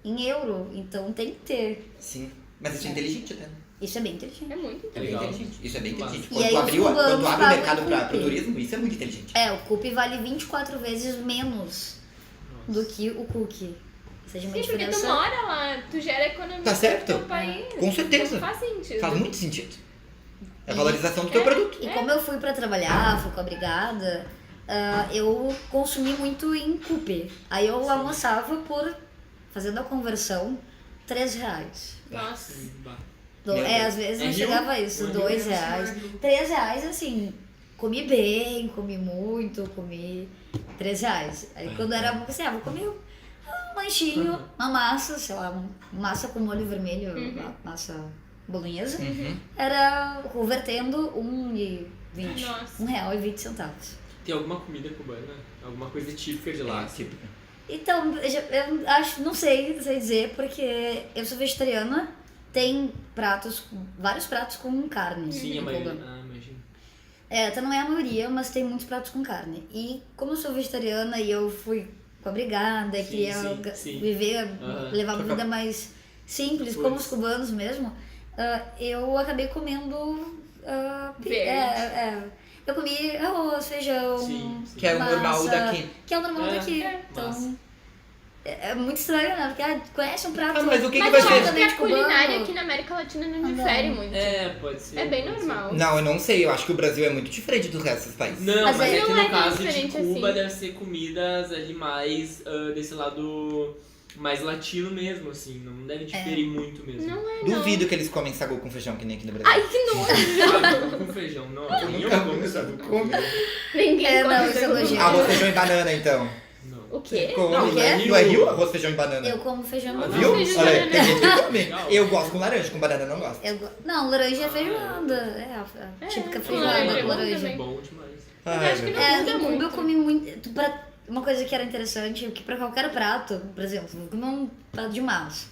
em euro. Então tem que ter. Sim. Mas isso é inteligente, né? Isso é bem inteligente. É muito É bem Legal. inteligente. Isso é bem Massa. inteligente. E Quando aí tu os abre o cubanos mercado pagam pro cookie. turismo, isso é muito inteligente. É, o cookie vale 24 vezes menos do que o cookie. Ou seja, uma Sim, porque tu diferença. mora lá, tu gera economia Tá certo. no teu país. Com certeza. Então faz sentido. Faz muito sentido. É a valorização do teu É. produto. E como eu fui pra trabalhar, fui com a brigada, eu consumi muito em cookie. Aí eu almoçava por, fazendo a conversão, R$3. Nossa. Sim, bah. Meu Deus. Às vezes É não Rio? chegava a isso, É Rio, R$2. é R$3, assim, comi bem, comi muito, comi R$3. Aí quando era assim, vou comer um lanchinho, uma massa, sei lá, massa com molho vermelho, uma massa bolonhesa. Era convertendo R$1,20. Nossa. R$1,20. Tem alguma comida cubana? Alguma coisa típica de lá? Tipo, Então, eu acho, não sei dizer, porque eu sou vegetariana, tem vários pratos com carne. Sim, a em maioria. Cuba. Ah, imagino. Até não é a maioria, mas tem muitos pratos com carne. E como eu sou vegetariana e eu fui com a brigada, Sim, queria sim. viver, Aham. levar uma vida mais simples, Pois. como os cubanos mesmo, eu acabei comendo... Verde. eu comi arroz, feijão, Sim, sim. que é o normal massa, daqui. Que é o normal É, daqui. massa. Então, é muito estranho, né? Porque conhece um prato... Ah, mas o que Mas vai eu ser? acho que a Exatamente culinária cubano. aqui na América Latina não Não. difere muito. É, pode ser. É bem pode normal. Não, eu não sei. Eu acho que o Brasil é muito diferente do resto dos países. Ser. Não, Mas mas, aí é que não no é tão caso de diferente Cuba assim. deve ser comidas ali mais desse lado mais latino mesmo, assim. Não deve diferir muito mesmo. Não é, não. Duvido que eles comem sagu com feijão que nem aqui no Brasil. Ai, que nojo. Sabe, com feijão, não. Eu Nem nunca eu como vi sabe sagu com com- feijão. Ninguém Não, come isso é sagu. elogio. Arroz, feijão e banana, então. Não. O quê? Come. Não, não é Não é rio? Arroz, feijão e banana. Eu como feijão e Ah, banana. Viu? feijão e Olha aí, banana. tem gente que come. Legal. Eu gosto com laranja, com banana eu não gosto. Não, laranja é feijoada. É a típica com feijoada laranja é com bom laranja. também. Bom demais. Mas Ai, acho que meu não Deus. muda Em Cuba muito. eu comi muito. uma coisa que era interessante é que pra qualquer prato, por exemplo, vou comer um prato de massa.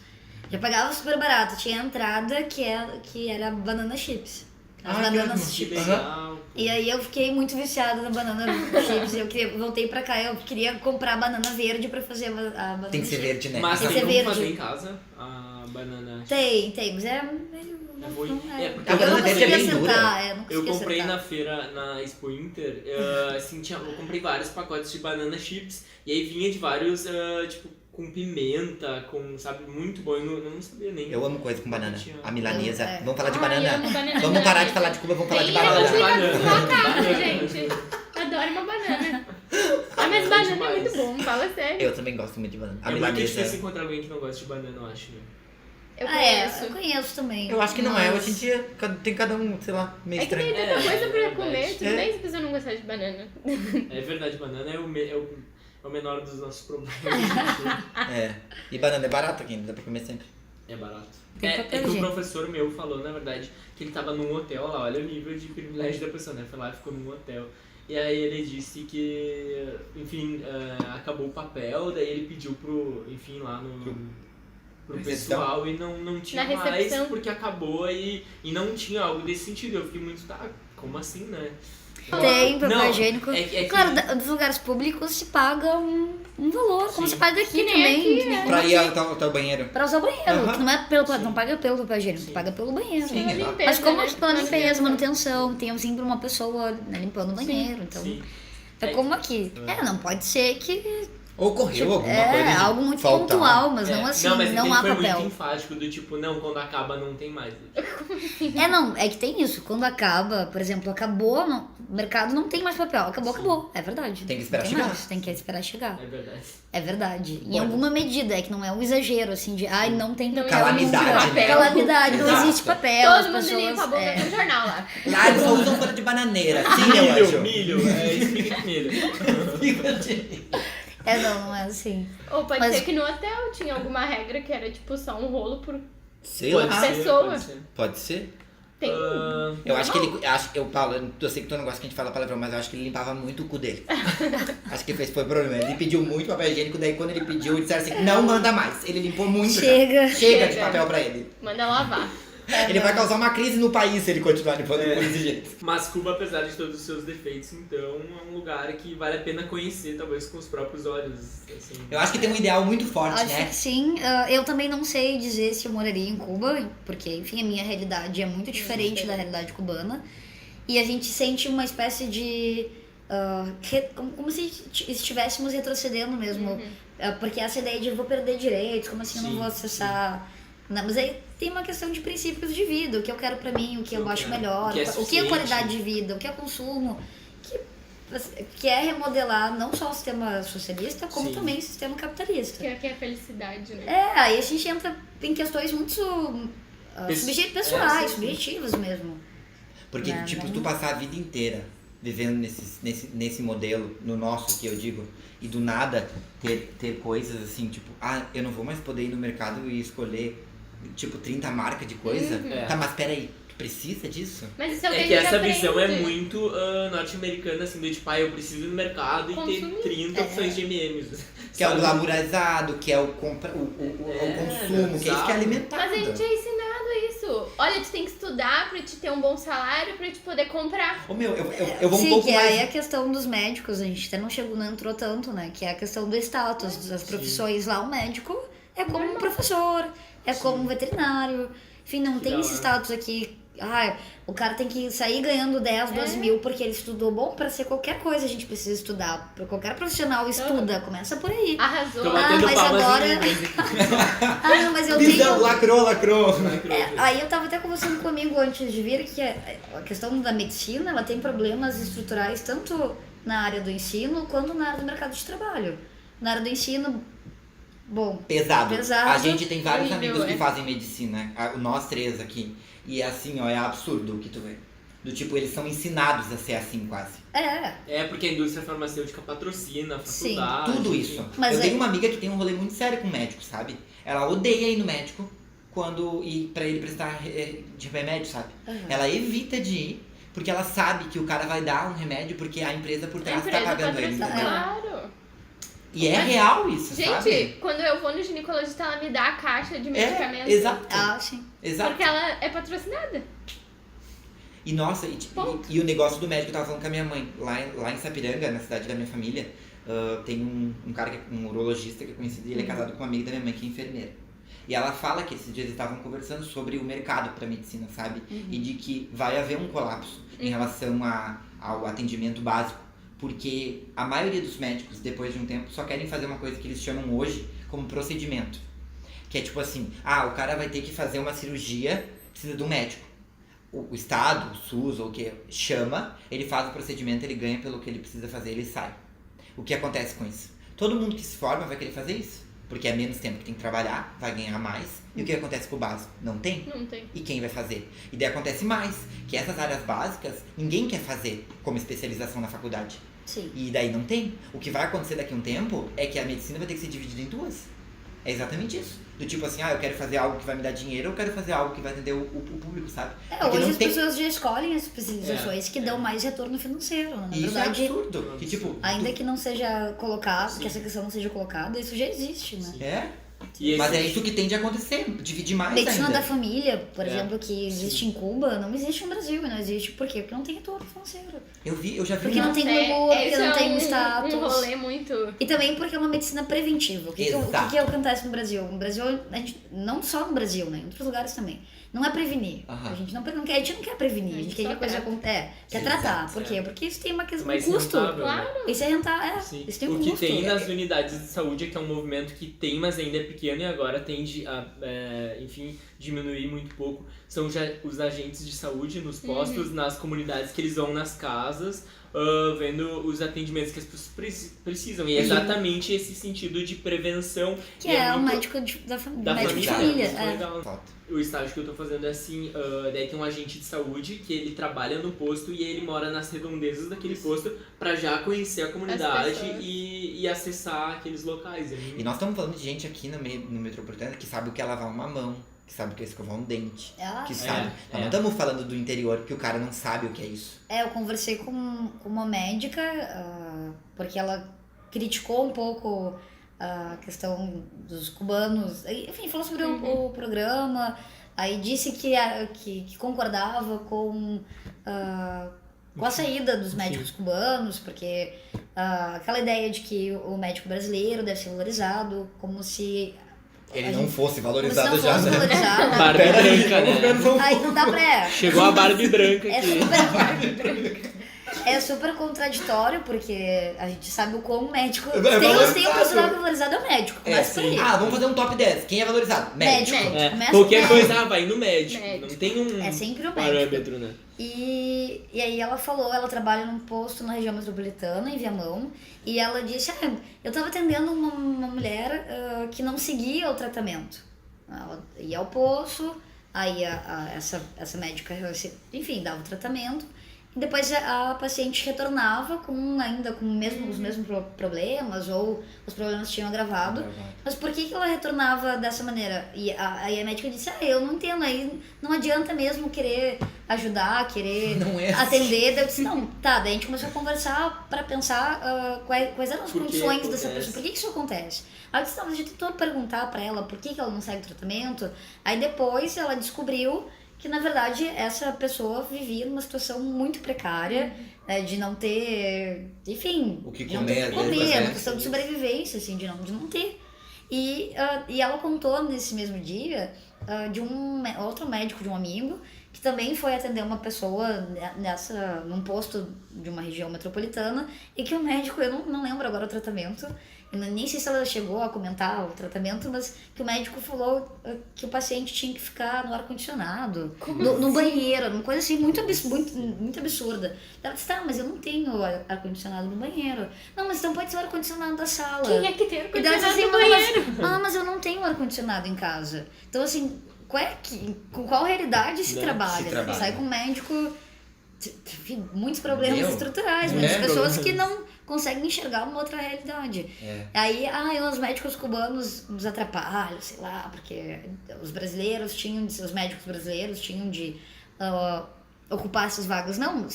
Já pagava super barato, tinha a entrada que era banana chips. As bananas que Que chips. legal. E aí eu fiquei muito viciada na banana chips. Voltei pra cá, eu queria comprar banana verde pra fazer a banana Tem que ser chips. verde, né? Mas Tem tem que ser como verde. fazer em casa a banana? Tem, mas é meio... É ruim. É, porque A eu banana não verde é consegui bem dura. acertar, não Eu consegui comprei acertar. na feira, na Expo Inter, assim, eu comprei vários pacotes de banana chips, e aí vinha de vários, tipo, com pimenta, com, sabe, muito bom, eu não sabia nem. Eu amo coisa com banana. A milanesa. É. Vamos falar de Ai, eu banana. amo banana Vamos parar de milanesa. falar de Cuba, vamos falar de Nem eu banana. fui na Banana. sua casa, Banana. gente. Adoro uma banana. Ah, mas banana é demais. muito bom, fala sério. Eu também gosto muito de banana. A É muito difícil milanesa. encontrar alguém que não gosta de banana, eu acho, né? Eu Eu conheço. conheço também. Eu acho que não é. mas- Hoje em dia tem cada um, sei lá, meio É que tem estranho. tanta É, coisa é pra verdade. comer, tudo É. bem se a pessoa não gostar de banana. É verdade, banana é o menor dos nossos problemas. É. E banana é barato aqui, dá pra comer sempre. É barato. Tem É papel que o higiênico. professor meu falou, na verdade, que ele tava num hotel lá, olha o nível de privilégio da pessoa, né? Foi lá e ficou num hotel. E aí ele disse que, enfim, acabou o papel, daí ele pediu pro, enfim, lá pro Recepção? pessoal e não tinha Na mais recepção. porque acabou e não tinha algo desse sentido. Eu fiquei muito, tá, como assim, né? Tem papel Não, higiênico. é que- Claro, dos lugares públicos se paga um valor, como Sim. se paga aqui Que nem também. aqui, que nem né? Pra ir ao teu banheiro. Pra usar o banheiro, Aham. que não é pelo, Sim. não paga pelo papel higiênico, Sim. tu paga pelo banheiro. Sim, Pela exato. limpeza, Mas como né? que pela limpeza, manutenção, tem sempre uma pessoa, né, limpando o banheiro, então... Sim. É como aqui. Não pode ser que... Ocorreu alguma coisa de algo muito faltar. pontual, mas É, não assim, mas é que não ele há foi papel. muito enfático do tipo, não, quando acaba não tem mais. É que tem isso, quando acaba, por exemplo, acabou, o mercado não tem mais papel, acabou, é verdade. Tem que esperar Não chegar. mais, tem que esperar chegar. É verdade. É verdade. Em Olha. alguma medida, é que não é um exagero, assim, de ai, não tem papel. Calamidade, não, né? Calamidade, não Exato. existe papel. Todo as mundo pessoas, limpa a boca com jornal lá. Lá eles só usam folha de bananeira. Sim, eu acho. Milho, espiga de milho. não é assim. Ou pode Mas- ser que no hotel tinha alguma regra que era tipo só um rolo por... Sei Pode lá. ser, Pessoa. pode ser. Pode ser. Tem. Eu acho que ele. Paulo, eu sei que tu não gosta que a gente fala palavrão, mas eu acho que ele limpava muito o cu dele. Acho que esse foi o problema. Ele pediu muito papel higiênico, daí quando ele pediu, disseram assim: não manda mais. Ele limpou muito. já. Chega. Chega de Chega. papel pra ele. Manda lavar. Ele vai causar uma crise no país se ele continuar limpando desse jeito. Mas Cuba, apesar de todos os seus defeitos, então é um lugar que vale a pena conhecer, talvez com os próprios olhos. Assim. Eu acho que tem um ideal muito forte, Acho né? que sim. Eu também não sei dizer se eu moraria em Cuba, porque, enfim, a minha realidade é muito diferente da realidade cubana. E a gente sente uma espécie de... como se estivéssemos retrocedendo mesmo. Porque essa ideia de eu vou perder direitos, como assim eu não Sim, vou acessar... Não, mas aí tem uma questão de princípios de vida, o que eu quero pra mim, o que eu acho melhor, o que é o que é suficiente. qualidade de vida, o que é consumo, que é remodelar não só o sistema socialista, como Sim. também o sistema capitalista. Que é a felicidade, né? Aí a gente entra em questões muito pessoais, sim. subjetivas mesmo. Porque, Não, tipo, não. tu passar a vida inteira vivendo nesse modelo, no nosso que eu digo, e do nada ter coisas assim, tipo, eu não vou mais poder ir no mercado e escolher, tipo, 30 marcas de coisa. É. Tá, mas peraí, tu precisa disso? Mas isso é o que É a que gente essa aprende. visão é muito norte-americana, assim, do tipo, eu preciso ir no mercado e Consumir. ter 30 opções de M&M's. Que é o sabe? glamourizado, que é o consumo, que é isso que é exato. alimentado. Mas a gente é ensinado isso. Olha, tu tem que estudar pra te ter um bom salário, pra te poder comprar. Ô meu, eu vou um Sim, pouco que mais... aí a questão dos médicos, a gente até não entrou tanto, né? Que é a questão do status das profissões lá. O médico é como um professor, é como um veterinário. Enfim, não tem da esse hora. status aqui. O cara tem que sair ganhando 10, 12 mil porque ele estudou. Bom, pra ser qualquer coisa a gente precisa estudar. Pra qualquer profissional estuda, começa por aí. Arrasou. Tô batendo mas palmas agora- em inglês aqui. Não, mas eu Visão, tenho... lacrou. Aí eu tava até conversando comigo antes de vir que a questão da medicina, ela tem problemas estruturais tanto na área do ensino quanto na área do mercado de trabalho. Na área do ensino, bom, Pesado. Pesado. A gente tem vários Horrível, amigos que é. fazem medicina, nós três aqui. E é assim, é absurdo o que tu vê. Do tipo, eles são ensinados a ser assim quase. É porque a indústria farmacêutica patrocina a Sim, faculdade. Tudo enfim. isso. Mas eu é- tenho uma amiga que tem um rolê muito sério com médico, sabe? Ela odeia ir no médico pra ele prestar de remédio, sabe? Ela evita de ir, porque ela sabe que o cara vai dar um remédio porque a empresa por A trás tá empresa pagando ele. patrocina, entendeu? claro. E é real isso, Gente, sabe? quando eu vou no ginecologista, ela me dá a caixa de medicamentos. Exato. Ah, sim. Exato. Porque ela é patrocinada. E nossa, Ponto. e o negócio do médico, eu tava falando com a minha mãe, lá em Sapiranga, na cidade da minha família, tem um cara, um urologista que é conhecido, e ele é casado com uma amiga da minha mãe, que é enfermeira. E ela fala que esses dias eles estavam conversando sobre o mercado pra medicina, sabe? E de que vai haver um colapso em relação ao atendimento básico. Porque a maioria dos médicos, depois de um tempo, só querem fazer uma coisa que eles chamam hoje como procedimento. Que é tipo assim, o cara vai ter que fazer uma cirurgia, precisa de um médico. O Estado, o SUS ou o que chama, ele faz o procedimento, ele ganha pelo que ele precisa fazer, ele sai. O que acontece com isso? Todo mundo que se forma vai querer fazer isso. Porque é menos tempo que tem que trabalhar, vai ganhar mais. E o que acontece com o básico? Não tem? Não tem. E quem vai fazer? E daí acontece mais, que essas áreas básicas, ninguém quer fazer como especialização na faculdade. Sim. E daí não tem. O que vai acontecer daqui a um tempo é que a medicina vai ter que ser dividida em duas. É exatamente isso. Do tipo assim, eu quero fazer algo que vai me dar dinheiro, eu quero fazer algo que vai atender o público, sabe? Porque Hoje não as tem... pessoas já escolhem as especializações que dão mais retorno financeiro. Na E isso verdade, é absurdo. Que tipo... ainda que não seja colocado, que essa questão não seja colocada, isso já existe, né? É? E Mas esse- é isso que tende a acontecer, dividir mais Medicina ainda. da família, por É. exemplo, que existe em Cuba, não existe no Brasil. E não existe por quê? Porque não tem retorno financeiro. Eu já vi Porque não tem É, glamour, porque esse não é tem status. um rolê muito... E também porque é uma medicina preventiva. O que Exato. que acontece no Brasil? No Brasil, a gente, não só no Brasil, né? Em outros lugares também. Não é prevenir. Aham. A gente não quer prevenir. A gente quer que a coisa aconteça. Quer Sim, tratar. exato, Por quê? Porque isso tem uma questão Mais de custo. rentável, né? Claro. Isso é rentável. Sim. Isso tem um O que custo. tem nas unidades de saúde é que é um movimento que tem, mas ainda é pequeno e agora tende a, enfim, diminuir muito pouco. São já os agentes de saúde nos postos, nas comunidades que eles vão nas casas, vendo os atendimentos que as pessoas precisam. E é exatamente esse sentido de prevenção. Que e é o muito médico da médico de família. família. Isso é É. legal. Falta. O estágio que eu tô fazendo é assim, daí tem um agente de saúde que ele trabalha no posto e ele mora nas redondezas daquele posto pra já conhecer a comunidade pessoas. e acessar aqueles locais. E nós estamos falando de gente aqui no Metropolitano que sabe o que é lavar uma mão, que sabe o que é escovar um dente, que sabe. Nós não estamos falando do interior, que o cara não sabe o que é isso. Eu conversei com uma médica, porque ela criticou um pouco a questão dos cubanos, enfim, falou sobre o programa, aí disse que concordava com a saída dos médicos cubanos, porque aquela ideia de que o médico brasileiro deve ser valorizado, como se Ele a não gente- fosse como se valorizado não já, fosse né? valorizado. Barbie branca, né? Aí não dá pra... Chegou a Barbie branca É aqui. super contraditório, porque a gente sabe o quão médico... É Tem um valorizado. profissional que é valorizado, é o médico. Começa por aí. Vamos fazer um top 10. Quem é valorizado? Médico. Médico. Começa Qualquer com coisa, vai no médico. Médico. Não tem um É sempre o médico. parâmetro, né? E aí ela falou, ela trabalha num posto na região metropolitana, em Viamão, e ela disse, eu tava atendendo uma mulher que não seguia o tratamento. Ela ia ao posto, aí essa médica, enfim, dava o tratamento, e depois a paciente retornava ainda com os mesmos problemas, ou os problemas tinham agravado. Mas por que ela retornava dessa maneira? E aí a médica disse, eu não entendo, aí não adianta mesmo querer ajudar, querer Não é assim. atender. Daí eu disse, não, tá, daí a gente começou a conversar pra pensar quais eram as Por que condições dessa acontece? pessoa, por que isso acontece? Aí eu disse, não, mas a gente tentou perguntar pra ela por que ela não segue o tratamento, aí depois ela descobriu que na verdade essa pessoa vivia numa situação muito precária, né, de não ter, enfim, O que de não ter o que comer, comer, né? uma questão de sobrevivência, assim, de não ter. E ela contou nesse mesmo dia de outro médico, de um amigo, que também foi atender uma pessoa num posto de uma região metropolitana, e que o médico, eu não lembro agora o tratamento, eu nem sei se ela chegou a comentar o tratamento, mas que o médico falou que o paciente tinha que ficar no ar-condicionado, no banheiro, uma coisa assim muito absurda. Ela disse, tá, mas eu não tenho ar-condicionado no banheiro. Não, mas então pode ser o ar-condicionado da sala. Quem é que tem E daí ela disse ar-condicionado assim, no banheiro? mas eu não tenho ar-condicionado em casa. Então, assim, com qual realidade se Né? trabalha? Se trabalha. Sai com um médico, enfim, muitos problemas Meu, estruturais, né? muitas pessoas que não conseguem enxergar uma outra realidade. Aí, os médicos cubanos nos atrapalham, sei lá, porque os médicos brasileiros tinham de ocupar essas vagas. Não,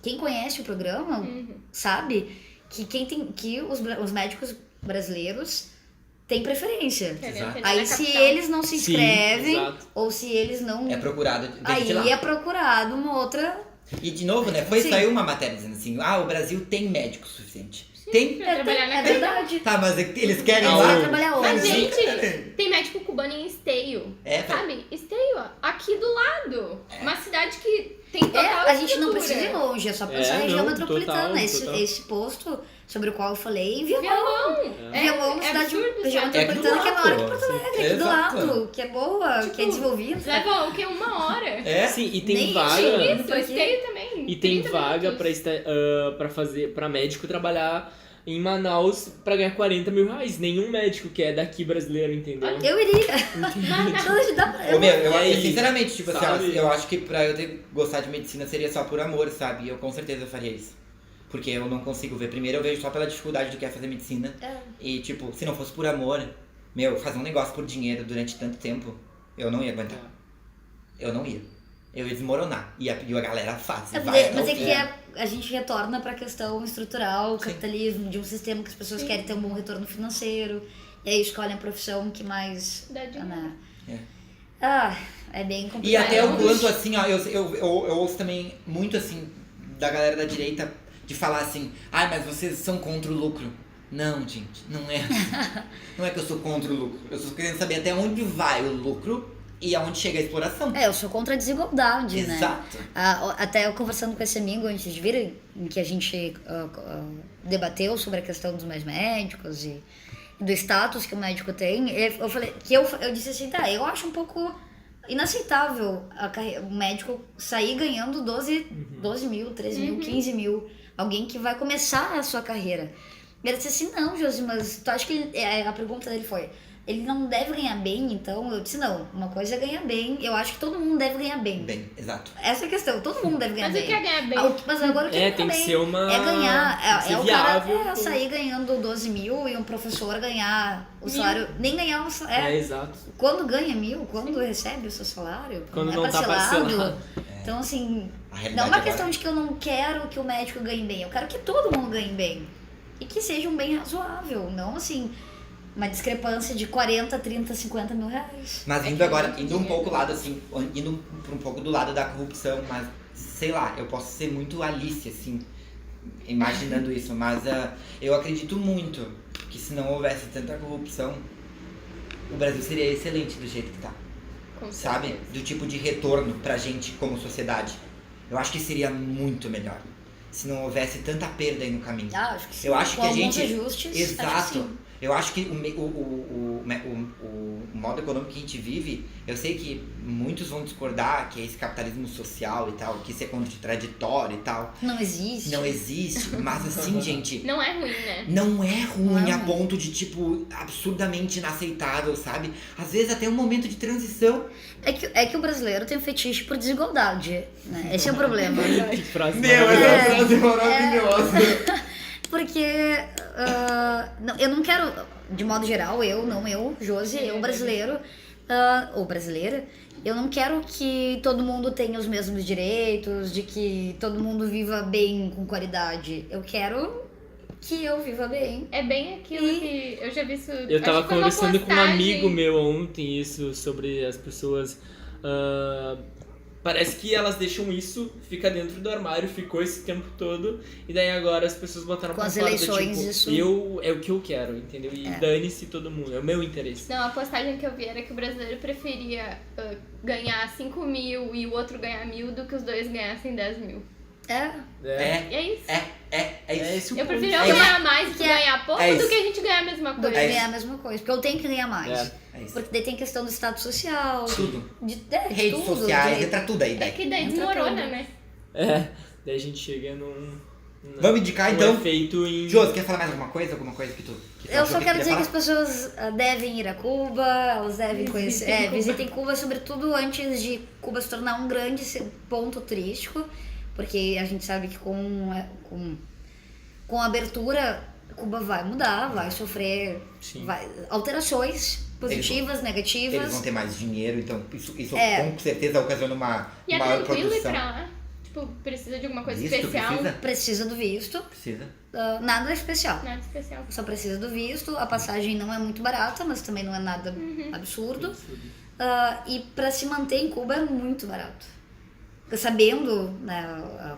quem conhece o programa sabe que os médicos brasileiros têm preferência. Exato. Aí se eles não se Sim, inscrevem, exato. ou se eles não... É procurado. aí sei lá. é procurado uma outra... E de novo, né? Sim. Saiu uma matéria dizendo assim, o Brasil tem médico suficiente. Tem. Pra trabalhar na é verdade. Tá, mas eles querem Eles lá. querem trabalhar Mas, onde? gente, tem médico cubano em Esteio. É, Sabe? Esteio, ó, aqui do lado. Uma cidade que tem total A gente não estrutura. precisa ir longe, é só pensar em região não, metropolitana. total, esse, total. esse posto sobre o qual eu falei, em Viamão. Viamão. Viamão é uma cidade, absurdo, região sabe? metropolitana que é maior que Porto Sim. Alegre, aqui do Exato. lado, que é boa, que é desenvolvida. Leva o quê? 1 hora. É? Sim, e tem Nem vaga. isso. Isso, Esteio também. E tem 30 vaga minutos. pra médico trabalhar em Manaus pra ganhar 40 mil reais. Nenhum médico que é daqui brasileiro, entendeu? Eu iria. Então, dá pra- Ô, meu, E aí, sinceramente, tipo assim, sabe? eu acho que pra eu ter gostado de medicina seria só por amor, sabe? E eu com certeza faria isso. Porque eu não consigo ver. Primeiro eu vejo só pela dificuldade do que é fazer medicina. É. E tipo, se não fosse por amor, meu, fazer um negócio por dinheiro durante tanto tempo, eu não ia aguentar. Eu não ia. Eu ia desmoronar. E a galera faz. Vai até Mas o é fim. que a gente retorna pra questão estrutural, capitalismo, de um sistema que as pessoas querem ter um bom retorno financeiro. E aí escolhem a profissão que mais... Dá dinheiro. né? É. É bem E complicado. até o quanto, assim, ó, eu ouço também muito, assim, da galera da direita de falar assim, mas vocês são contra o lucro. Não, gente, não é assim. Não é que eu sou contra o lucro. Eu estou querendo saber até onde vai o lucro e aonde chega a exploração. Eu sou contra a desigualdade, né? Exato. Até eu conversando com esse amigo antes de vir, em que a gente debateu sobre a questão dos mais médicos e do status que o médico tem, eu falei que eu disse assim, eu acho um pouco inaceitável o médico sair ganhando 12 mil, 13 mil, 15 mil, alguém que vai começar a sua carreira. Ele disse assim, não, Josi, mas tu acha que a pergunta dele foi, ele não deve ganhar bem, então? Eu disse, não, uma coisa é ganhar bem, eu acho que todo mundo deve ganhar bem. Bem, exato. Essa é a questão, todo mundo deve ganhar Mas bem. o que é ganhar bem? Mas agora o que tem que ser uma... é ganhar, ser o viável, cara sair ganhando 12 mil e um professor ganhar o salário, nem ganhar o salário. exato. Quando ganha 1.000, quando recebe o seu salário, Quando é não tá parcelado. Então, assim, A não realidade é uma agora- questão de que eu não quero que o médico ganhe bem, eu quero que todo mundo ganhe bem. E que seja um bem razoável, não assim, uma discrepância de 40, 30, 50 mil reais. Mas É indo que é agora, muito indo um dinheiro. pouco lado assim, indo pra um pouco do lado da corrupção, mas sei lá, eu posso ser muito Alice, assim, imaginando isso, mas eu acredito muito que se não houvesse tanta corrupção, o Brasil seria excelente do jeito que tá, Com sabe? certeza. Do tipo de retorno pra gente como sociedade. Eu acho que seria muito melhor se não houvesse tanta perda aí no caminho. Acho que sim. Eu acho Com que a alguns gente. ajustes, acho que Exato. sim. Eu acho que o modo econômico que a gente vive, eu sei que muitos vão discordar que é esse capitalismo social e tal, que isso é contraditório e tal. Não existe. Não existe, mas assim, gente, Não é ruim, né? não é ruim Não é a ruim. ponto de, tipo, absurdamente inaceitável, sabe? Às vezes até um momento de transição. É que o brasileiro tem um fetiche por desigualdade, né? Esse é o problema. Que frase Meu, maravilhosa. essa frase é maravilhosa. Porque eu não quero, de modo geral, Josi, eu brasileiro, ou brasileira, eu não quero que todo mundo tenha os mesmos direitos, de que todo mundo viva bem, com qualidade. Eu quero que eu viva bem. É bem aquilo que eu já vi isso. Eu acho tava que foi uma conversando com um postagem. amigo meu ontem isso sobre as pessoas. Parece que elas deixam isso, fica dentro do armário, ficou esse tempo todo, e daí agora as pessoas botaram Com pra as fora, eleições, tipo, isso- é o que eu quero, entendeu? E dane-se todo mundo, é o meu interesse. Não, a postagem que eu vi era que o brasileiro preferia ganhar 5 mil e o outro ganhar 1.000 do que os dois ganhassem 10 mil. É, E é isso. é isso. esse o Eu ponto. prefiro eu É isso. ganhar mais do que ganhar pouco É do isso. que a gente ganhar a mesma Do que coisa. É isso. ganhar a mesma coisa. Porque eu tenho que ganhar mais. É isso. Porque daí tem questão do status social. Tudo. De Redes tudo, sociais, de- entra tudo aí, É daí. que daí Entra desmorona, tudo. né? Daí a gente chega Vamos indicar, um então? efeito em... Josi, quer falar mais alguma coisa? Alguma coisa que tu Eu achou só que quero queria dizer que as falar? pessoas devem ir a Cuba, elas devem conhecer. Visitem Cuba, sobretudo antes de Cuba se tornar um grande ponto turístico, porque a gente sabe que com a abertura, Cuba vai mudar, vai sofrer Sim. alterações positivas, negativas. Eles vão ter mais dinheiro, então isso É. com certeza ocasiona uma E é maior tranquilo ir produção. pra lá. Tipo, precisa de alguma coisa Visto, especial? Precisa do visto, Precisa. nada especial. Nada especial. Só precisa do visto, a passagem não é muito barata, mas também não é nada absurdo. E pra se manter em Cuba é muito barato. Sabendo, né?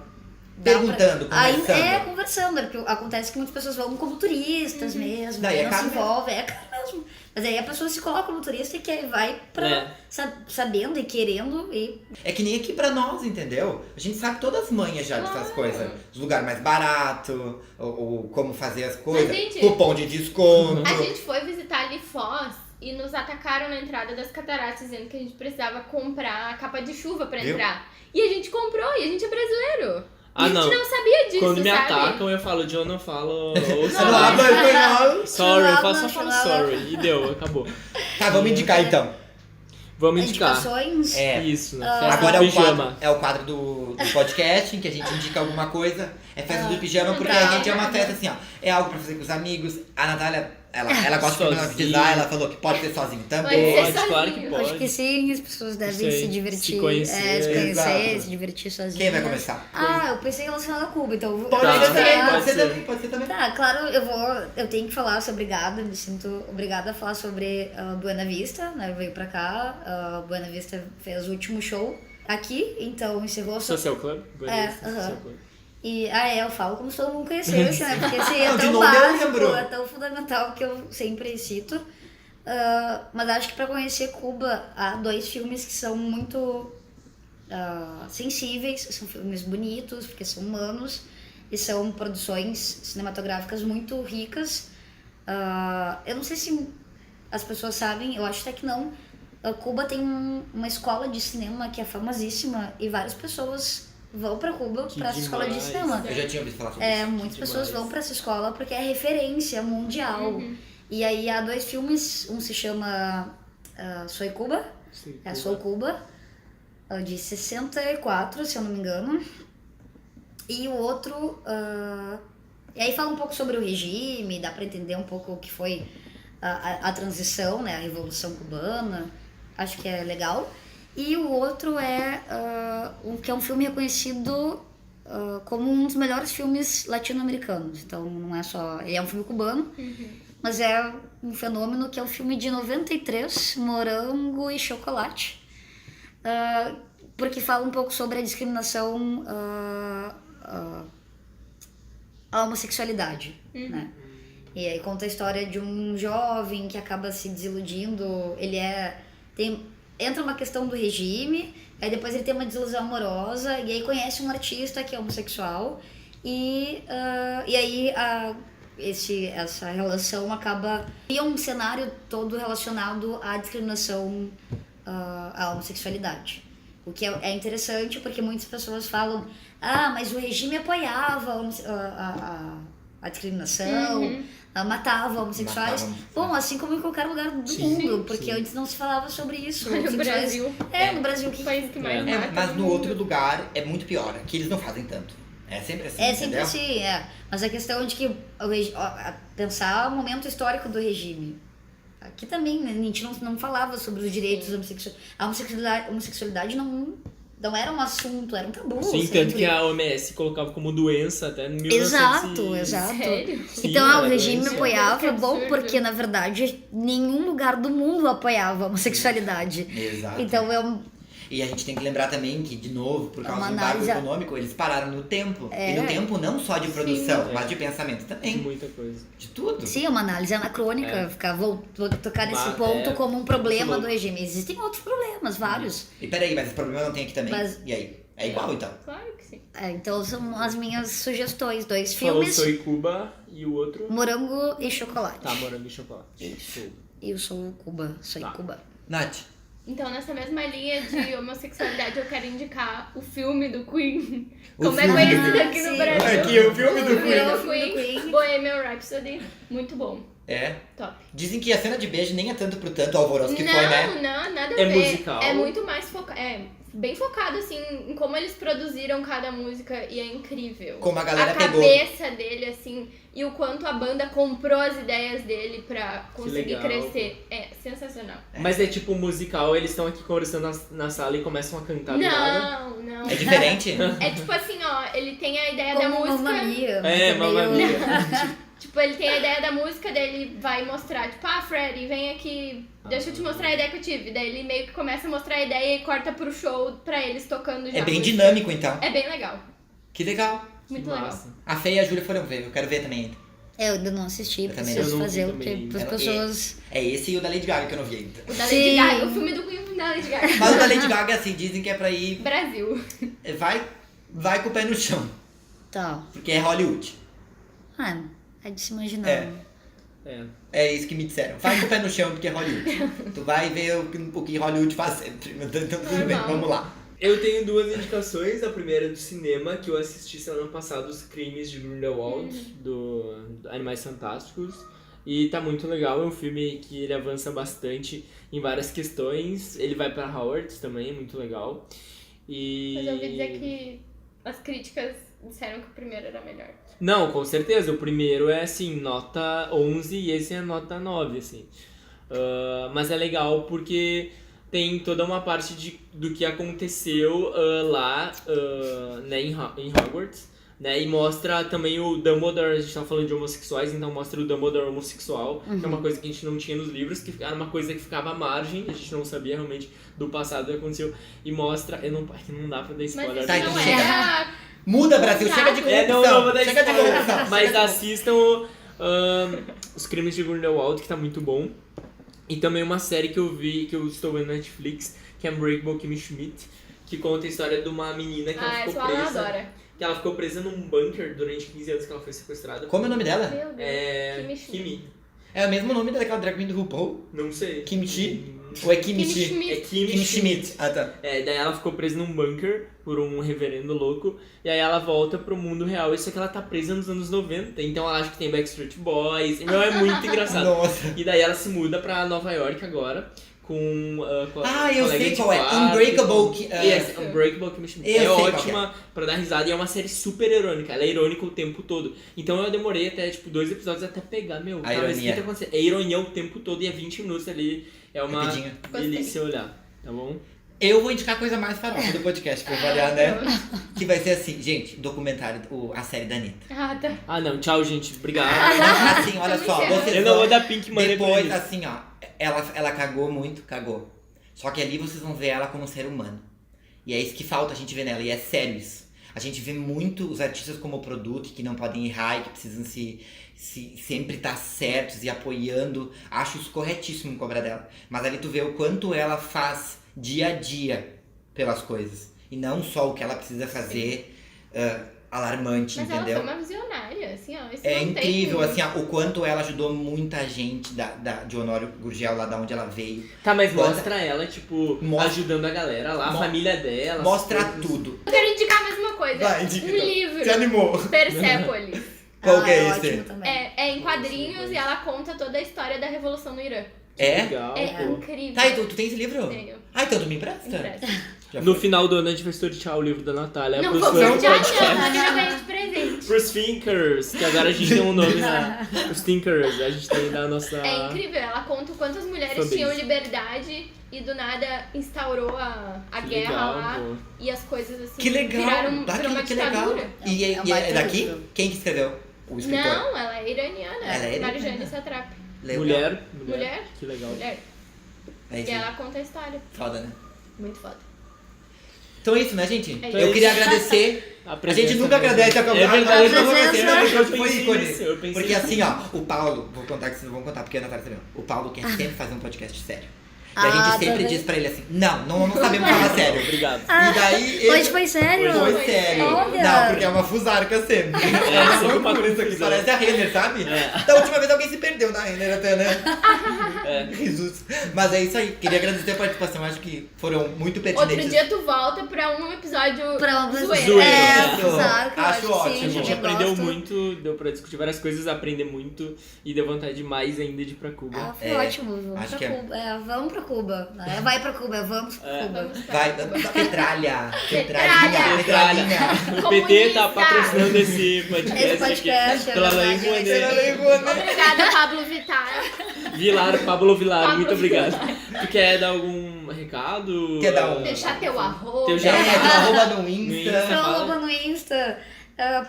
Perguntando, conversando. Conversando. Porque acontece que muitas pessoas vão como turistas mesmo, Daí é não caro se envolvem, é caro mesmo. Mas aí a pessoa se coloca como turista e vai pra sabendo e querendo e. É que nem aqui pra nós, entendeu? A gente sabe todas as manhas já dessas coisas. Os lugares mais baratos, ou como fazer as coisas, Mas, gente, cupom de desconto. A gente foi visitar ali Foz e nos atacaram na entrada das cataratas, dizendo que a gente precisava comprar a capa de chuva pra Viu? entrar. E a gente comprou, e a gente é brasileiro. Ah, e a gente não. não sabia disso, Quando me sabe? atacam, eu falo, John, não falo. Ou Não habla espanhol. sorry, eu Não, só não, falo não. sorry. E deu, acabou. Tá, vamos indicar então. Vamos indicar. Indicações. Isso, né? Festa Agora do é o quadro, pijama. é o quadro do podcast em que a gente indica alguma coisa. É festa do pijama, porque tá. a gente é uma festa assim, ó. É algo pra fazer com os amigos. A Natália, ela gosta de Sozinho. pormenotizar, ela falou que pode ser sozinho Pode também. ser Pode, claro que sozinho. pode. Acho que sim, as pessoas devem Isso aí, se divertir. se conhecer. Se conhecer, Exato. se divertir sozinhas. Quem vai começar? Eu pensei relacionado a Cuba, então eu Pode Tá, ser também, Ah, pode ser ser. também, pode ser também. Tá, claro, eu tenho que falar, sou obrigada, me sinto obrigada a falar sobre Buena Vista, né? Veio pra cá, Buena Vista fez o último show aqui, então encerrou a sua. Social Club? Social Club. E, eu falo como se todo mundo conhecesse, né? Porque esse é Não, de tão nome eu básico, lembro. é tão fundamental que eu sempre cito. Mas acho que pra conhecer Cuba, há 2 filmes que são muito sensíveis, são filmes bonitos, porque são humanos, e são produções cinematográficas muito ricas. Eu não sei se as pessoas sabem, eu acho até que não. Cuba tem uma escola de cinema que é famosíssima, e várias pessoas vão pra Cuba Que pra essa escola de demais. cinema. Eu já tinha ouvido falar sobre isso. Muitas pessoas demais. vão pra essa escola porque é referência mundial. E aí há 2 filmes, um se chama Soy Cuba, Sou Cuba, de 64, se eu não me engano. E o outro, e aí fala um pouco sobre o regime, dá pra entender um pouco o que foi a transição, né, a Revolução Cubana, acho que é legal. E o outro que é um filme reconhecido como um dos melhores filmes latino-americanos. Então não é só... Ele é um filme cubano, mas é um fenômeno que é o filme de 93, Morango e Chocolate. Porque fala um pouco sobre a discriminação à homossexualidade, né? E aí conta a história de um jovem que acaba se desiludindo, entra uma questão do regime, aí depois ele tem uma desilusão amorosa, e aí conhece um artista que é homossexual, e aí essa relação acaba... E é um cenário todo relacionado à discriminação à homossexualidade. O que é interessante, porque muitas pessoas falam, mas o regime apoiava a discriminação, matava homossexuais. Bom, assim como em qualquer lugar do mundo, porque antes não se falava sobre isso. No Brasil. No Brasil que... O país que mais mata. Mas no no mundo. outro lugar é muito pior. Aqui eles não fazem tanto. É sempre assim, É sempre entendeu? assim, Mas a questão é de que pensar o momento histórico do regime. Aqui também, né? A gente não falava sobre os direitos homossexuais. A homossexualidade não era um assunto, era um tabu. Sim, sempre. tanto que a OMS colocava como doença até no 1900 Exato. Sério? Sim, Então, era o regime doença. apoiava, Que bom, absurdo. porque na verdade nenhum lugar do mundo apoiava a homossexualidade. Exato. Então, E a gente tem que lembrar também que, de novo, por causa uma do embargo análise- econômico, eles pararam no tempo. E no tempo não só de produção, mas de pensamento também. Muita coisa. De tudo. sim, é uma análise anacrônica, vou tocar nesse Mas, ponto como um problema muito do regime. Existem outros problemas, vários. E peraí, mas esse problema não tem aqui também? Mas- E aí? É igual então? Claro que sim. Então são as minhas sugestões, 2 Falou filmes, Soy Cuba e o outro... Morango e Chocolate. Tá, Morango e Chocolate. Show. Eu sou Cuba, sou Tá. Cuba. Nath, Então, nessa mesma linha de homossexualidade, eu quero indicar o filme do Queen. O Como é filme conhecido do- aqui no Sim. Brasil. Aqui, o filme do O Queen. filme do Queen. Queen, Bohemian Rhapsody. Muito bom. É. Top. Dizem que a cena de beijo nem é tanto pro tanto alvoroço que foi, né? Não, nada a É ver. musical? É muito mais bem focado, assim, em como eles produziram cada música e é incrível. Como a galera pegou. cabeça dele, assim, e o quanto a banda comprou as ideias dele pra conseguir legal. crescer. É sensacional. Mas é tipo musical, eles estão aqui conversando na sala e começam a cantar do nada. Não. É diferente? É tipo assim, ó, ele tem a ideia da Como música. Mamma Mia, mas É, Mamma meio- Mia. Tipo, ele tem a ideia da música, daí ele vai mostrar, tipo, Freddy, vem aqui, deixa eu te mostrar a ideia que eu tive. Daí ele meio que começa a mostrar a ideia e corta pro show pra eles tocando já. É a bem música. dinâmico, então. É bem legal. Que legal. Muito Que legal. massa. A Fê e a Júlia foram ver, eu quero ver também. Eu ainda não assisti, Eu também preciso não. Eu não fazer vi o que também. para as Ela- pessoas... É esse e o da Lady Gaga que eu não vi ainda. O da Sim. Lady Gaga, o filme do Queen da Lady Gaga. Mas o da Lady Gaga, assim, dizem que é pra ir... Brasil. Vai com o pé no chão, Tá. porque é Hollywood. Ah, é de se imaginar. É. É. É isso que me disseram. Vai com o pé no chão, porque é Hollywood. Tu vai ver o que Hollywood faz sempre. Então tudo bem, Normal. vamos lá. Eu tenho duas indicações. A primeira é do cinema, que eu assisti semana passada, Os Crimes de Grindelwald, do Animais Fantásticos. E tá muito legal, é um filme que ele avança bastante em várias questões. Ele vai pra Howard também, é muito legal. E... Mas eu ouvi dizer que as críticas disseram que o primeiro era melhor. Não, com certeza. O primeiro é, assim, nota 11 e esse é nota 9, assim. Mas é legal porque tem toda uma parte do que aconteceu lá, né, em Hogwarts, né? E mostra também o Dumbledore, a gente tava falando de homossexuais, então mostra o Dumbledore homossexual, que é uma coisa que a gente não tinha nos livros, que era uma coisa que ficava à margem, a gente não sabia realmente do passado que aconteceu. E mostra... não dá pra dar Mas spoiler. isso Tá, não então é chega. a... Muda, Brasil, chega de corrupção. vou dar Chega de spoiler. corrupção. Mas assistam Os Crimes de Grindelwald, que tá muito bom. E também uma série que eu vi, que eu estou vendo na Netflix, que é Unbreakable Kimmy Schmidt, que conta a história de uma menina que ela essa ficou ela presa. adora. Que ela ficou presa num bunker durante 15 anos que ela foi sequestrada. Como é o nome dela? Meu Deus. É. Kimmy Schmidt. Kimi. É o mesmo nome daquela drag queen do RuPaul? Não sei. Kimchi? Ou é Kimchi? Kimmy Schmidt. É Kimi Kimmy Schmidt. Schmidt. Ah, tá. Daí ela ficou presa num bunker por um reverendo louco, e aí ela volta pro mundo real, isso é que ela tá presa nos anos 90, então ela acha que tem Backstreet Boys, então é muito engraçado. Nossa. E daí ela se muda pra Nova York agora, com a Eu colega sei de qual é. quarto, Unbreakable. Yes, Unbreakable Kimmy Schmidt. Eu É sei qual ótima pra dar risada e é uma série super irônica. Ela é irônica o tempo todo. Então eu demorei até, 2 episódios até pegar, A mas o que ironia. tá acontecendo? É ironia o tempo todo e é 20 minutos ali. É uma Rapidinho. delícia olhar, tá bom? Eu vou indicar a coisa mais farofa do podcast, pra variar, né? Que vai ser assim, gente, documentário, a série da Anitta. Ah, tá. Ah não, tchau gente, obrigado. Assim, olha só, Também vocês Eu não vou vão... dar pink money pra Depois, isso. assim, ó, ela cagou muito, cagou. Só que ali vocês vão ver ela como ser humano. E é isso que falta a gente ver nela, e é sério isso. A gente vê muito os artistas como produto, que não podem errar e que precisam sempre estar certos e apoiando. Acho isso corretíssimo cobrar dela. Mas ali tu vê o quanto ela faz dia a dia pelas coisas. E não só o que ela precisa fazer alarmante, Mas entendeu? ela foi uma visionária, assim, ó. Isso É não incrível, tem... assim, ó, o quanto ela ajudou muita gente de Honório Gurgel, lá da onde ela veio. Tá, mas Bota- mostra ela, tipo, Mostra- ajudando a galera lá, a Mo- família dela. as Mostra coisas. tudo. Eu quero indicar mais uma coisa. Vai, indica, Um então. livro. Se animou. Persepolis. Qual que é esse? ótimo também. É em quadrinhos e ela conta toda a história da Revolução no Irã. É? Legal, É pô. incrível. Tá, e tu tem esse livro? Tenho. Ah, então tu me empresta? Impressa. Já No foi. final do ano a gente vai sortear o livro da Natália. Não pros vou fãs do sortear, podcast. não. Mas eu ganhei de presente. Pros Thinkers, que agora a gente tem um nome na... Os Thinkers, a gente tem da nossa... É incrível. Ela conta o quanto as mulheres Fanbase. tinham liberdade e do nada instaurou a Que guerra legal, lá. pô. E as coisas assim Que legal! viraram Tá, virou uma que legal! ditadura. E, É um e é baita daqui? livro. Quem que escreveu? O escritor? Não, ela é iraniana. Ela é iraniana. Marjane Satrapi. Legal. Mulher? Que legal. Mulher. É E isso. ela conta a história. Foda, né? Muito foda. Então é isso, né, gente? É Eu isso. queria agradecer. A A gente nunca mesmo. agradece a É verdade, eu não vou a agradecer, presença. né? Porque Eu hoje foi pensei ícone. nisso, eu pensei Porque nisso. assim, ó, o Paulo, vou contar que vocês vão contar, porque a Natália sabia. O Paulo quer sempre fazer um podcast sério. E a gente sempre também. diz pra ele assim, não sabemos falar sério. Obrigado. E daí ele... Hoje foi sério? Foi Foi sério. Olha. Não, porque é uma fusarca sempre. É, sempre uma loucura isso aqui. confusão. Parece a Renner, sabe? É. Da última vez alguém se perdeu na Renner até, né? É. Risos. Mas é isso aí. Queria agradecer a participação. Acho que foram muito Outro pertinentes. dia tu volta pra um episódio Pra uma zoeira. Zoeira. É, Isso. saco, Acho ótimo. sim, A gente eu aprendeu gosto. muito, deu pra discutir várias coisas, aprender muito e deu vontade mais ainda de ir pra Cuba. Ah, foi É, ótimo. Vamos acho pra que é- Cuba. Vamos pra Cuba. Não é vai pra Cuba, é vamos pra Cuba. Vai, petralha. Petralha. Petralhinha. O PT tá Comunista. patrocinando esse podcast, Esse podcast, aqui. é Pela Lei verdade, Rouanet. Obrigada, Pablo Vittar. Pablo Vilar, Pablo muito obrigado. Tu quer dar algum recado? Quer dar um- Deixar teu arroba. Teu É, jabá. tem arroba no No Insta. Insta. Então, fala. arroba no Insta.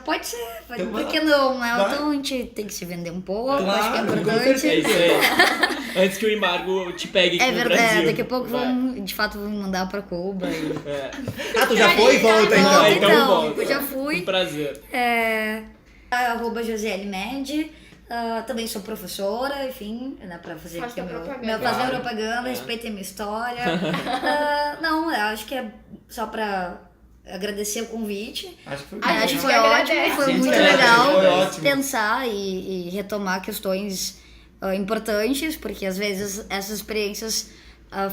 Pode ser, Então por vai que lá. não, né? Vai. Então a gente tem que se vender um pouco, Claro, acho que é com importante. É isso aí. Antes que o embargo te pegue aqui É no verdade, Brasil. daqui a pouco Vai. de fato vão mandar pra Cuba. É. Ah, tu já foi e volta então. Vai, então volta. Eu já Um fui. prazer. Arroba Josiele Med. Também sou professora, enfim, dá pra fazer Faz aqui tua meu, propaganda. fazer Claro. propaganda, É. respeitem minha história. Não, eu acho que é só pra agradecer o convite. Acho que foi A Acho gente que foi que ótimo, agradece. foi Gente, muito agradece, legal foi ótimo. pensar e retomar questões importantes, porque às vezes essas experiências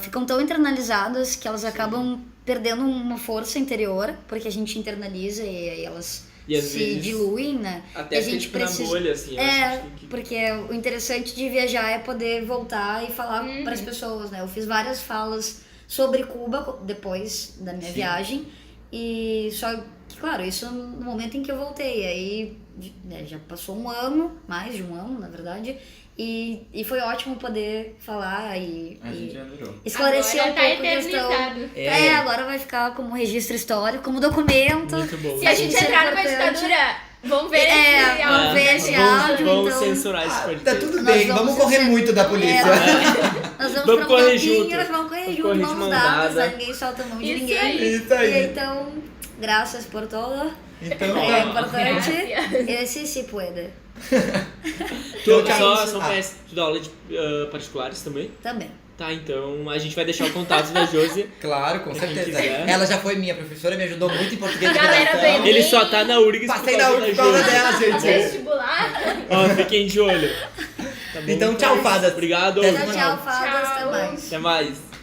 ficam tão internalizadas que elas acabam perdendo uma força interior, porque a gente internaliza e aí elas E às se vezes diluem, né? Até E a fica gente tipo na precisa. bolha, assim. eu acho que a É, gente tem que- porque o interessante de viajar é poder voltar e falar Uhum. para as pessoas, né? Eu fiz várias falas sobre Cuba depois da minha Sim. viagem e só que, claro, isso no momento em que eu voltei, aí né, já passou um ano, mais de um ano, na verdade, e foi ótimo poder falar e adorou. esclarecer Agora um tá pouco a questão. eternizado. Agora vai ficar como registro histórico, como documento. Muito bom. Se a gente Isso é entrar numa importante. ditadura, vão ver esse áudio. vamos ver esse Vamos- áudio, vamos então. censurar esse Ah, podcast. tá tudo Nós bem, vamos vamos correr ser- muito da polícia. Nós vamos Vamos pra um correr campinho, junto. nós vamos correr Vamos junto, correr de mãos mão dadas, dada. ninguém solta a mão de Isso ninguém. aí. Isso aí. E então, graças por todo. Então, É tá. importante. Gracias. Esse se puede. Então, Só Ah. parece tu dá aula de particulares também? Também. Tá, então a gente vai deixar o contato da Josi. Claro, com Quem certeza. quiser. Ela já foi minha professora, me ajudou muito em português de Galera, redação. bem- Ele só tá na URGS Passei por na causa URGS da por causa Josi. dela, gente. Vestibular. Ó, fiquem de olho. Tá bom? Então, tchau, fadas. Obrigado. Até Tchau, tchau, fadas. Até Tchau. mais. Até mais.